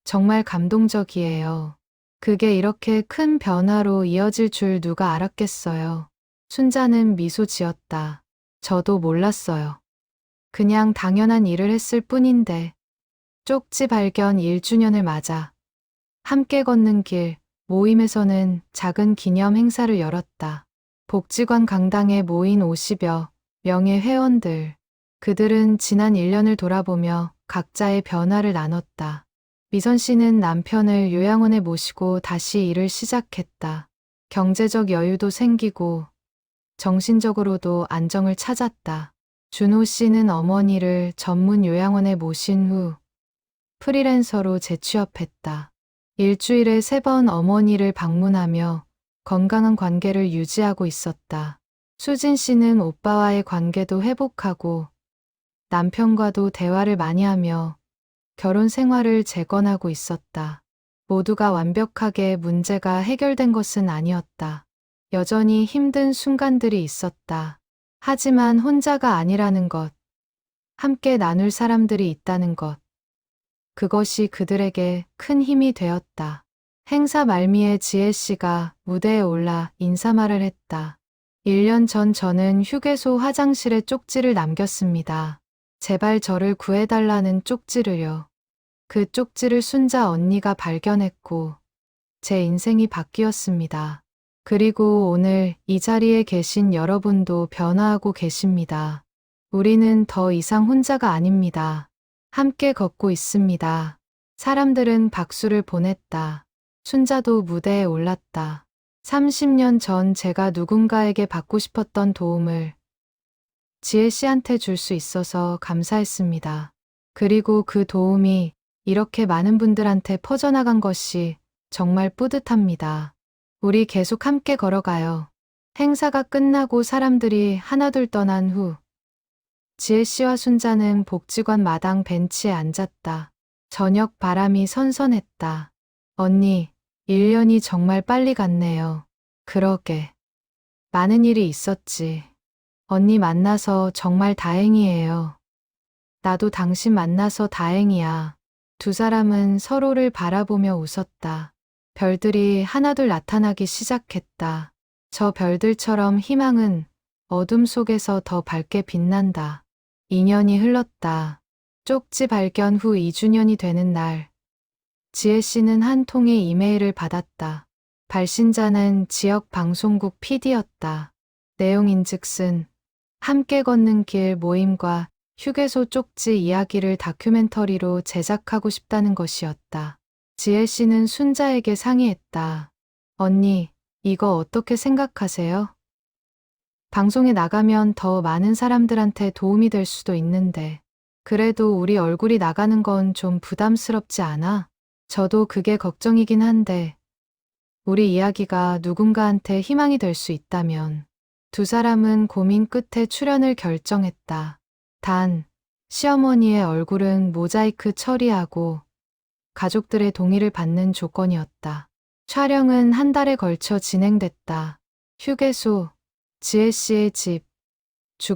정말 감동적이에요. 그게 이렇게 큰 변화로 이어질 줄 누가 알았겠어요. 순자는 미소 지었다. 저도 몰랐어요. 그냥 당연한 일을 했을 뿐인데. 쪽지 발견 1주년을 맞아 함께 걷는 길 모임에서는 작은 기념 행사를 열었다. 복지관 강당에 모인 50여 명의 회원들. 그들은 지난 1년을 돌아보며 각자의 변화를 나눴다. 미선 씨는 남편을 요양원에 모시고 다시 일을 시작했다. 경제적 여유도 생기고 정신적으로도 안정을 찾았다. 준호 씨는 어머니를 전문 요양원에 모신 후 프리랜서로 재취업했다. 일주일에 3번 어머니를 방문하며 건강한 관계를 유지하고 있었다. 수진 씨는 오빠와의 관계도 회복하고 남편과도 대화를 많이 하며 결혼 생활을 재건하고 있었다. 모두가 완벽하게 문제가 해결된 것은 아니었다. 여전히 힘든 순간들이 있었다. 하지만 혼자가 아니라는 것, 함께 나눌 사람들이 있다는 것, 그것이 그들에게 큰 힘이 되었다. 행사 말미에 지혜 씨가 무대에 올라 인사말을 했다. 1년 전 저는 휴게소 화장실에 쪽지를 남겼습니다. 제발 저를 구해달라는 쪽지를요. 그 쪽지를 순자 언니가 발견했고 제 인생이 바뀌었습니다. 그리고 오늘 이 자리에 계신 여러분도 변화하고 계십니다. 우리는 더 이상 혼자가 아닙니다. 함께 걷고 있습니다. 사람들은 박수를 보냈다. 순자도 무대에 올랐다. 30년 전 제가 누군가에게 받고 싶었던 도움을 지혜 씨한테 줄 수 있어서 감사했습니다. 그리고 그 도움이 이렇게 많은 분들한테 퍼져나간 것이 정말 뿌듯합니다. 우리 계속 함께 걸어가요. 행사가 끝나고 사람들이 하나둘 떠난 후 지혜 씨와 순자는 복지관 마당 벤치에 앉았다. 저녁 바람이 선선했다. 언니, 1년이 정말 빨리 갔네요. 그러게. 많은 일이 있었지. 언니 만나서 정말 다행이에요. 나도 당신 만나서 다행이야. 두 사람은 서로를 바라보며 웃었다. 별들이 하나둘 나타나기 시작했다. 저 별들처럼 희망은 어둠 속에서 더 밝게 빛난다. 2년이 흘렀다. 쪽지 발견 후 2주년이 되는 날, 지혜 씨는 한 통의 이메일을 받았다. 발신자는 지역 방송국 PD였다. 내용인즉슨 함께 걷는 길 모임과 휴게소 쪽지 이야기를 다큐멘터리로 제작하고 싶다는 것이었다. 지혜 씨는 순자에게 상의했다. 언니, 이거 어떻게 생각하세요? 방송에 나가면 더 많은 사람들한테 도움이 될 수도 있는데, 그래도 우리 얼굴이 나가는 건 좀 부담스럽지 않아? 저도 그게 걱정이긴 한데, 우리 이야기가 누군가한테 희망이 될 수 있다면. 두 사람은 고민 끝에 출연을 결정했다. 단, 시어머니의 얼굴은 모자이크 처리하고 가족들의 동의를 받는 조건이었다. 촬영은 한 달에 걸쳐 진행됐다. 휴게소, 지혜 씨의 집,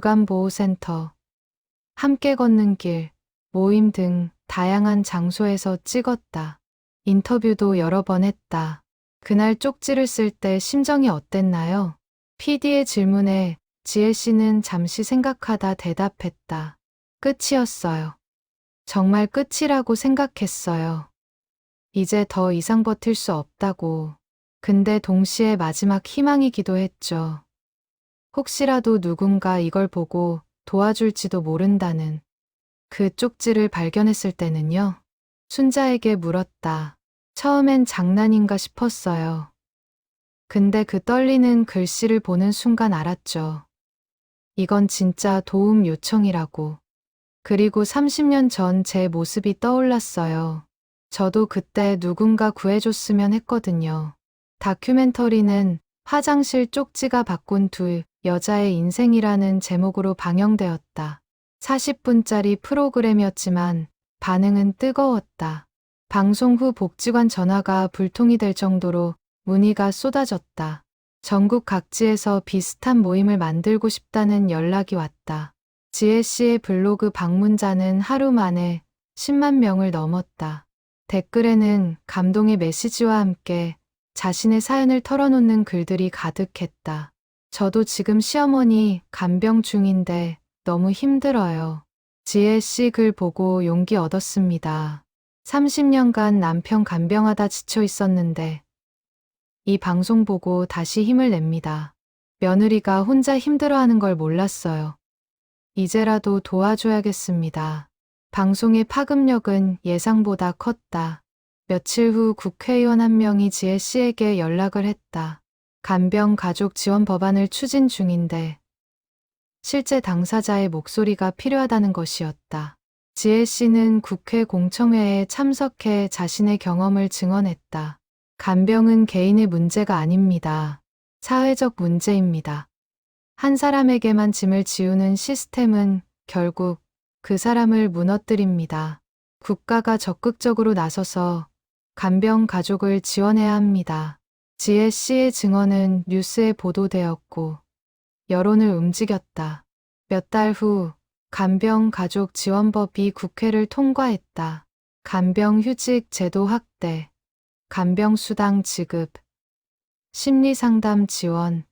주간보호센터, 함께 걷는 길, 모임 등 다양한 장소에서 찍었다. 인터뷰도 여러 번 했다. 그날 쪽지를 쓸 때 심정이 어땠나요? PD의 질문에 지혜 씨는 잠시 생각하다 대답했다. 끝이었어요. 정말 끝이라고 생각했어요. 이제 더 이상 버틸 수 없다고. 근데 동시에 마지막 희망이기도 했죠. 혹시라도 누군가 이걸 보고 도와줄지도 모른다는. 그 쪽지를 발견했을 때는요. 순자에게 물었다. 처음엔 장난인가 싶었어요. 근데 그 떨리는 글씨를 보는 순간 알았죠. 이건 진짜 도움 요청이라고. 그리고 30년 전 제 모습이 떠올랐어요. 저도 그때 누군가 구해줬으면 했거든요. 다큐멘터리는 화장실 쪽지가 바꾼 두 여자의 인생이라는 제목으로 방영되었다. 40분짜리 프로그램이었지만 반응은 뜨거웠다. 방송 후 복지관 전화가 불통이 될 정도로 문의가 쏟아졌다. 전국 각지에서 비슷한 모임을 만들고 싶다는 연락이 왔다. 지혜 씨의 블로그 방문자는 하루 만에 10만 명을 넘었다. 댓글에는 감동의 메시지와 함께 자신의 사연을 털어놓는 글들이 가득했다. 저도 지금 시어머니 간병 중인데 너무 힘들어요. 지혜 씨 글 보고 용기 얻었습니다. 30년간 남편 간병하다 지쳐 있었는데 이 방송 보고 다시 힘을 냅니다. 며느리가 혼자 힘들어하는 걸 몰랐어요. 이제라도 도와줘야겠습니다. 방송의 파급력은 예상보다 컸다. 며칠 후 국회의원 한 명이 지혜 씨에게 연락을 했다. 간병 가족 지원 법안을 추진 중인데 실제 당사자의 목소리가 필요하다는 것이었다. 지혜 씨는 국회 공청회에 참석해 자신의 경험을 증언했다. 간병은 개인의 문제가 아닙니다. 사회적 문제입니다. 한 사람에게만 짐을 지우는 시스템은 결국 그 사람을 무너뜨립니다. 국가가 적극적으로 나서서 간병 가족을 지원해야 합니다. 지혜 씨의 증언은 뉴스에 보도되었고 여론을 움직였다. 몇 달 후 간병 가족 지원법이 국회를 통과했다. 간병 휴직 제도 확대, 간병 수당 지급, 심리상담 지원,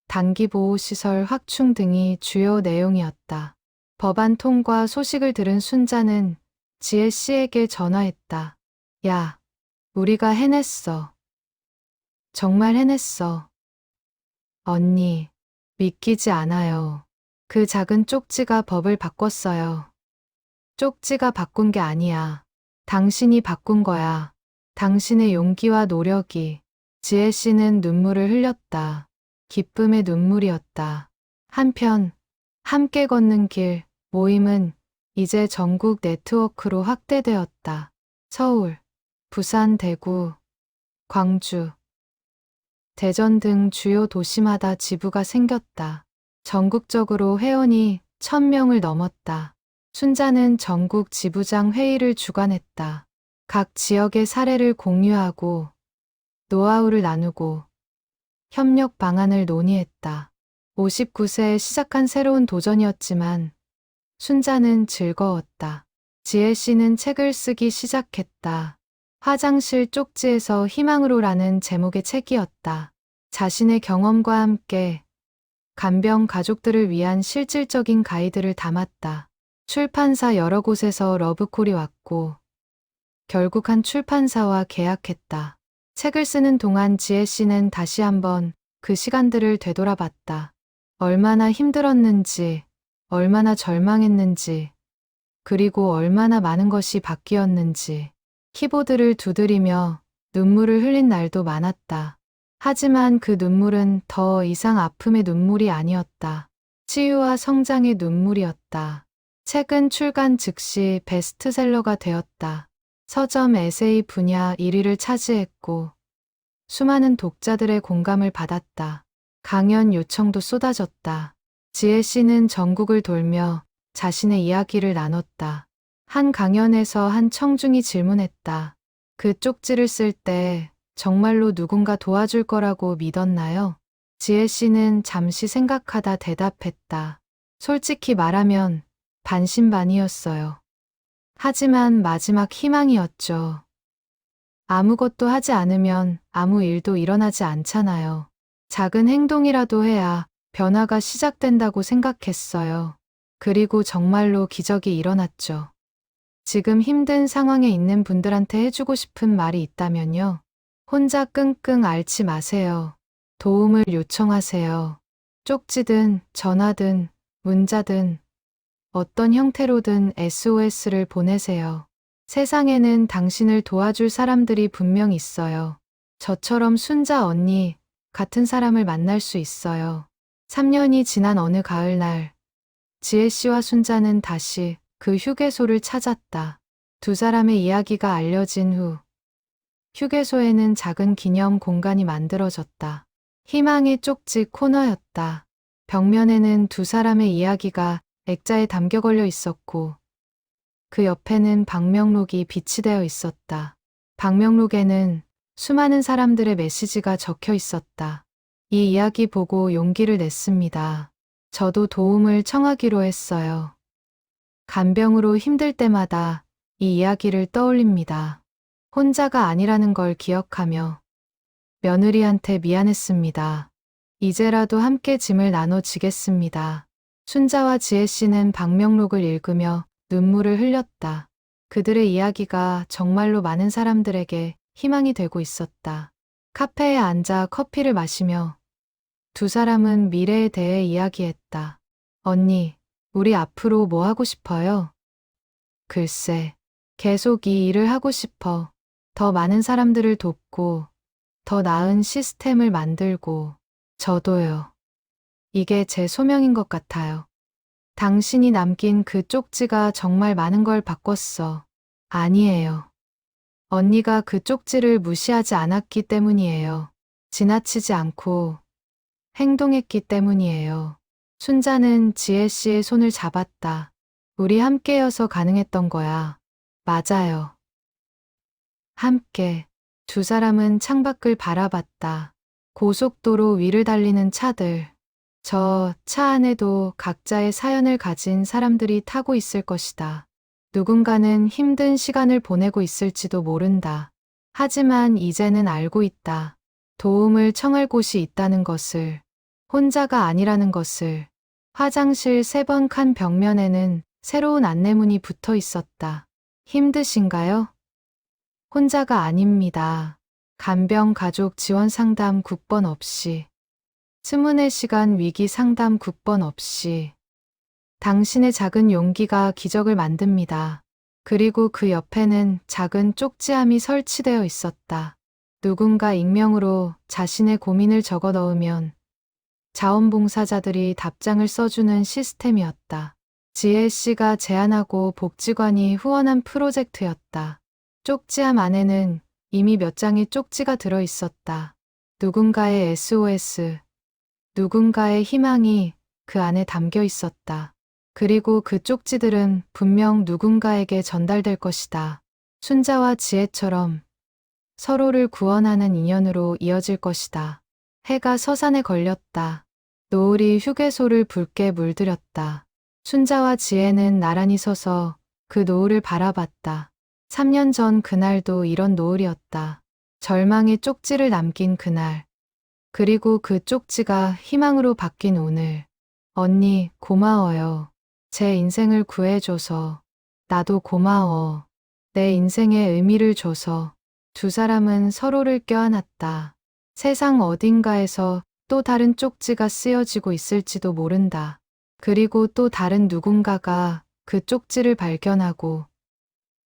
단기보호시설 확충 등이 주요 내용이었다. 법안 통과 소식을 들은 순자는 지혜 씨에게 전화했다. 야, 우리가 해냈어. 정말 해냈어. 언니, 믿기지 않아요. 그 작은 쪽지가 법을 바꿨어요. 쪽지가 바꾼 게 아니야. 당신이 바꾼 거야. 당신의 용기와 노력이. 지혜 씨는 눈물을 흘렸다. 기쁨의 눈물이었다. 한편 함께 걷는 길, 모임은 이제 전국 네트워크로 확대되었다. 서울, 부산, 대구, 광주, 대전 등 주요 도시마다 지부가 생겼다. 전국적으로 회원이 1000명을 넘었다. 순자는 전국 지부장 회의를 주관했다. 각 지역의 사례를 공유하고 노하우를 나누고 협력 방안을 논의했다. 59세에 시작한 새로운 도전이었지만 순자는 즐거웠다. 지혜 씨는 책을 쓰기 시작했다. 화장실 쪽지에서 희망으로라는 제목의 책이었다. 자신의 경험과 함께 간병 가족들을 위한 실질적인 가이드를 담았다. 출판사 여러 곳에서 러브콜이 왔고 결국 한 출판사와 계약했다. 책을 쓰는 동안 지혜 씨는 다시 한번 그 시간들을 되돌아봤다. 얼마나 힘들었는지, 얼마나 절망했는지, 그리고 얼마나 많은 것이 바뀌었는지. 키보드를 두드리며 눈물을 흘린 날도 많았다. 하지만 그 눈물은 더 이상 아픔의 눈물이 아니었다. 치유와 성장의 눈물이었다. 책은 출간 즉시 베스트셀러가 되었다. 서점 에세이 분야 1위를 차지했고 수많은 독자들의 공감을 받았다. 강연 요청도 쏟아졌다. 지혜 씨는 전국을 돌며 자신의 이야기를 나눴다. 한 강연에서 한 청중이 질문했다. 그 쪽지를 쓸 때 정말로 누군가 도와줄 거라고 믿었나요? 지혜 씨는 잠시 생각하다 대답했다. 솔직히 말하면 반신반의였어요. 하지만 마지막 희망이었죠. 아무것도 하지 않으면 아무 일도 일어나지 않잖아요. 작은 행동이라도 해야 변화가 시작된다고 생각했어요. 그리고 정말로 기적이 일어났죠. 지금 힘든 상황에 있는 분들한테 해주고 싶은 말이 있다면요. 혼자 끙끙 앓지 마세요. 도움을 요청하세요. 쪽지든 전화든 문자든 어떤 형태로든 SOS를 보내세요. 세상에는 당신을 도와줄 사람들이 분명 있어요. 저처럼 순자 언니 같은 사람을 만날 수 있어요. 3년이 지난 어느 가을날, 지혜 씨와 순자는 다시 그 휴게소를 찾았다. 두 사람의 이야기가 알려진 후 휴게소에는 작은 기념 공간이 만들어졌다. 희망의 쪽지 코너였다. 벽면에는 두 사람의 이야기가 액자에 담겨 걸려 있었고 그 옆에는 방명록이 비치되어 있었다. 방명록에는 수많은 사람들의 메시지가 적혀 있었다. 이 이야기 보고 용기를 냈습니다. 저도 도움을 청하기로 했어요. 간병으로 힘들 때마다 이 이야기를 떠올립니다. 혼자가 아니라는 걸 기억하며 며느리한테 미안했습니다. 이제라도 함께 짐을 나눠지겠습니다. 순자와 지혜 씨는 방명록을 읽으며 눈물을 흘렸다. 그들의 이야기가 정말로 많은 사람들에게 희망이 되고 있었다. 카페에 앉아 커피를 마시며 두 사람은 미래에 대해 이야기했다. 언니, 우리 앞으로 뭐 하고 싶어요? 글쎄, 계속 이 일을 하고 싶어. 더 많은 사람들을 돕고, 더 나은 시스템을 만들고, 저도요. 이게 제 소명인 것 같아요. 당신이 남긴 그 쪽지가 정말 많은 걸 바꿨어. 아니에요. 언니가 그 쪽지를 무시하지 않았기 때문이에요. 지나치지 않고 행동했기 때문이에요. 순자는 지혜 씨의 손을 잡았다. 우리 함께여서 가능했던 거야. 맞아요. 함께. 두 사람은 창밖을 바라봤다. 고속도로 위를 달리는 차들. 저 차 안에도 각자의 사연을 가진 사람들이 타고 있을 것이다. 누군가는 힘든 시간을 보내고 있을지도 모른다. 하지만 이제는 알고 있다. 도움을 청할 곳이 있다는 것을, 혼자가 아니라는 것을. 화장실 3번 칸 벽면에는 새로운 안내문이 붙어 있었다. 힘드신가요? 혼자가 아닙니다. 간병 가족 지원 상담 국번 없이. 24시간 위기 상담 국번 없이. 당신의 작은 용기가 기적을 만듭니다. 그리고 그 옆에는 작은 쪽지함이 설치되어 있었다. 누군가 익명으로 자신의 고민을 적어 넣으면 자원봉사자들이 답장을 써주는 시스템이었다. 지혜 씨가 제안하고 복지관이 후원한 프로젝트였다. 쪽지함 안에는 이미 몇 장의 쪽지가 들어 있었다. 누군가의 SOS, 누군가의 희망이 그 안에 담겨 있었다. 그리고 그 쪽지들은 분명 누군가에게 전달될 것이다. 순자와 지혜처럼 서로를 구원하는 인연으로 이어질 것이다. 해가 서산에 걸렸다. 노을이 휴게소를 붉게 물들였다. 순자와 지혜는 나란히 서서 그 노을을 바라봤다. 3년 전 그날도 이런 노을이었다. 절망의 쪽지를 남긴 그날. 그리고 그 쪽지가 희망으로 바뀐 오늘. 언니, 고마워요. 제 인생을 구해줘서. 나도 고마워. 내 인생에 의미를 줘서. 두 사람은 서로를 껴안았다. 세상 어딘가에서 또 다른 쪽지가 쓰여지고 있을지도 모른다. 그리고 또 다른 누군가가 그 쪽지를 발견하고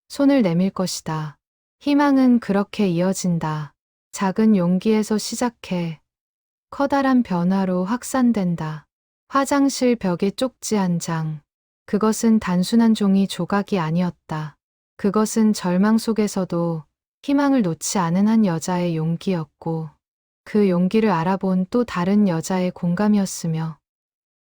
손을 내밀 것이다. 희망은 그렇게 이어진다. 작은 용기에서 시작해 커다란 변화로 확산된다. 화장실 벽에 쪽지 한 장. 그것은 단순한 종이 조각이 아니었다. 그것은 절망 속에서도 희망을 놓지 않은 한 여자의 용기였고, 그 용기를 알아본 또 다른 여자의 공감이었으며,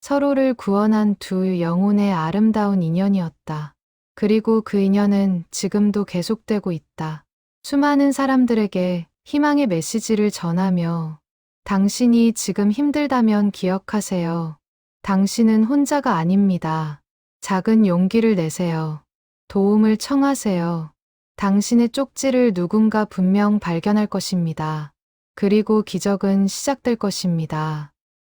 서로를 구원한 두 영혼의 아름다운 인연이었다. 그리고 그 인연은 지금도 계속되고 있다. 수많은 사람들에게 희망의 메시지를 전하며, 당신이 지금 힘들다면 기억하세요. 당신은 혼자가 아닙니다. 작은 용기를 내세요. 도움을 청하세요. 당신의 쪽지를 누군가 분명 발견할 것입니다. 그리고 기적은 시작될 것입니다.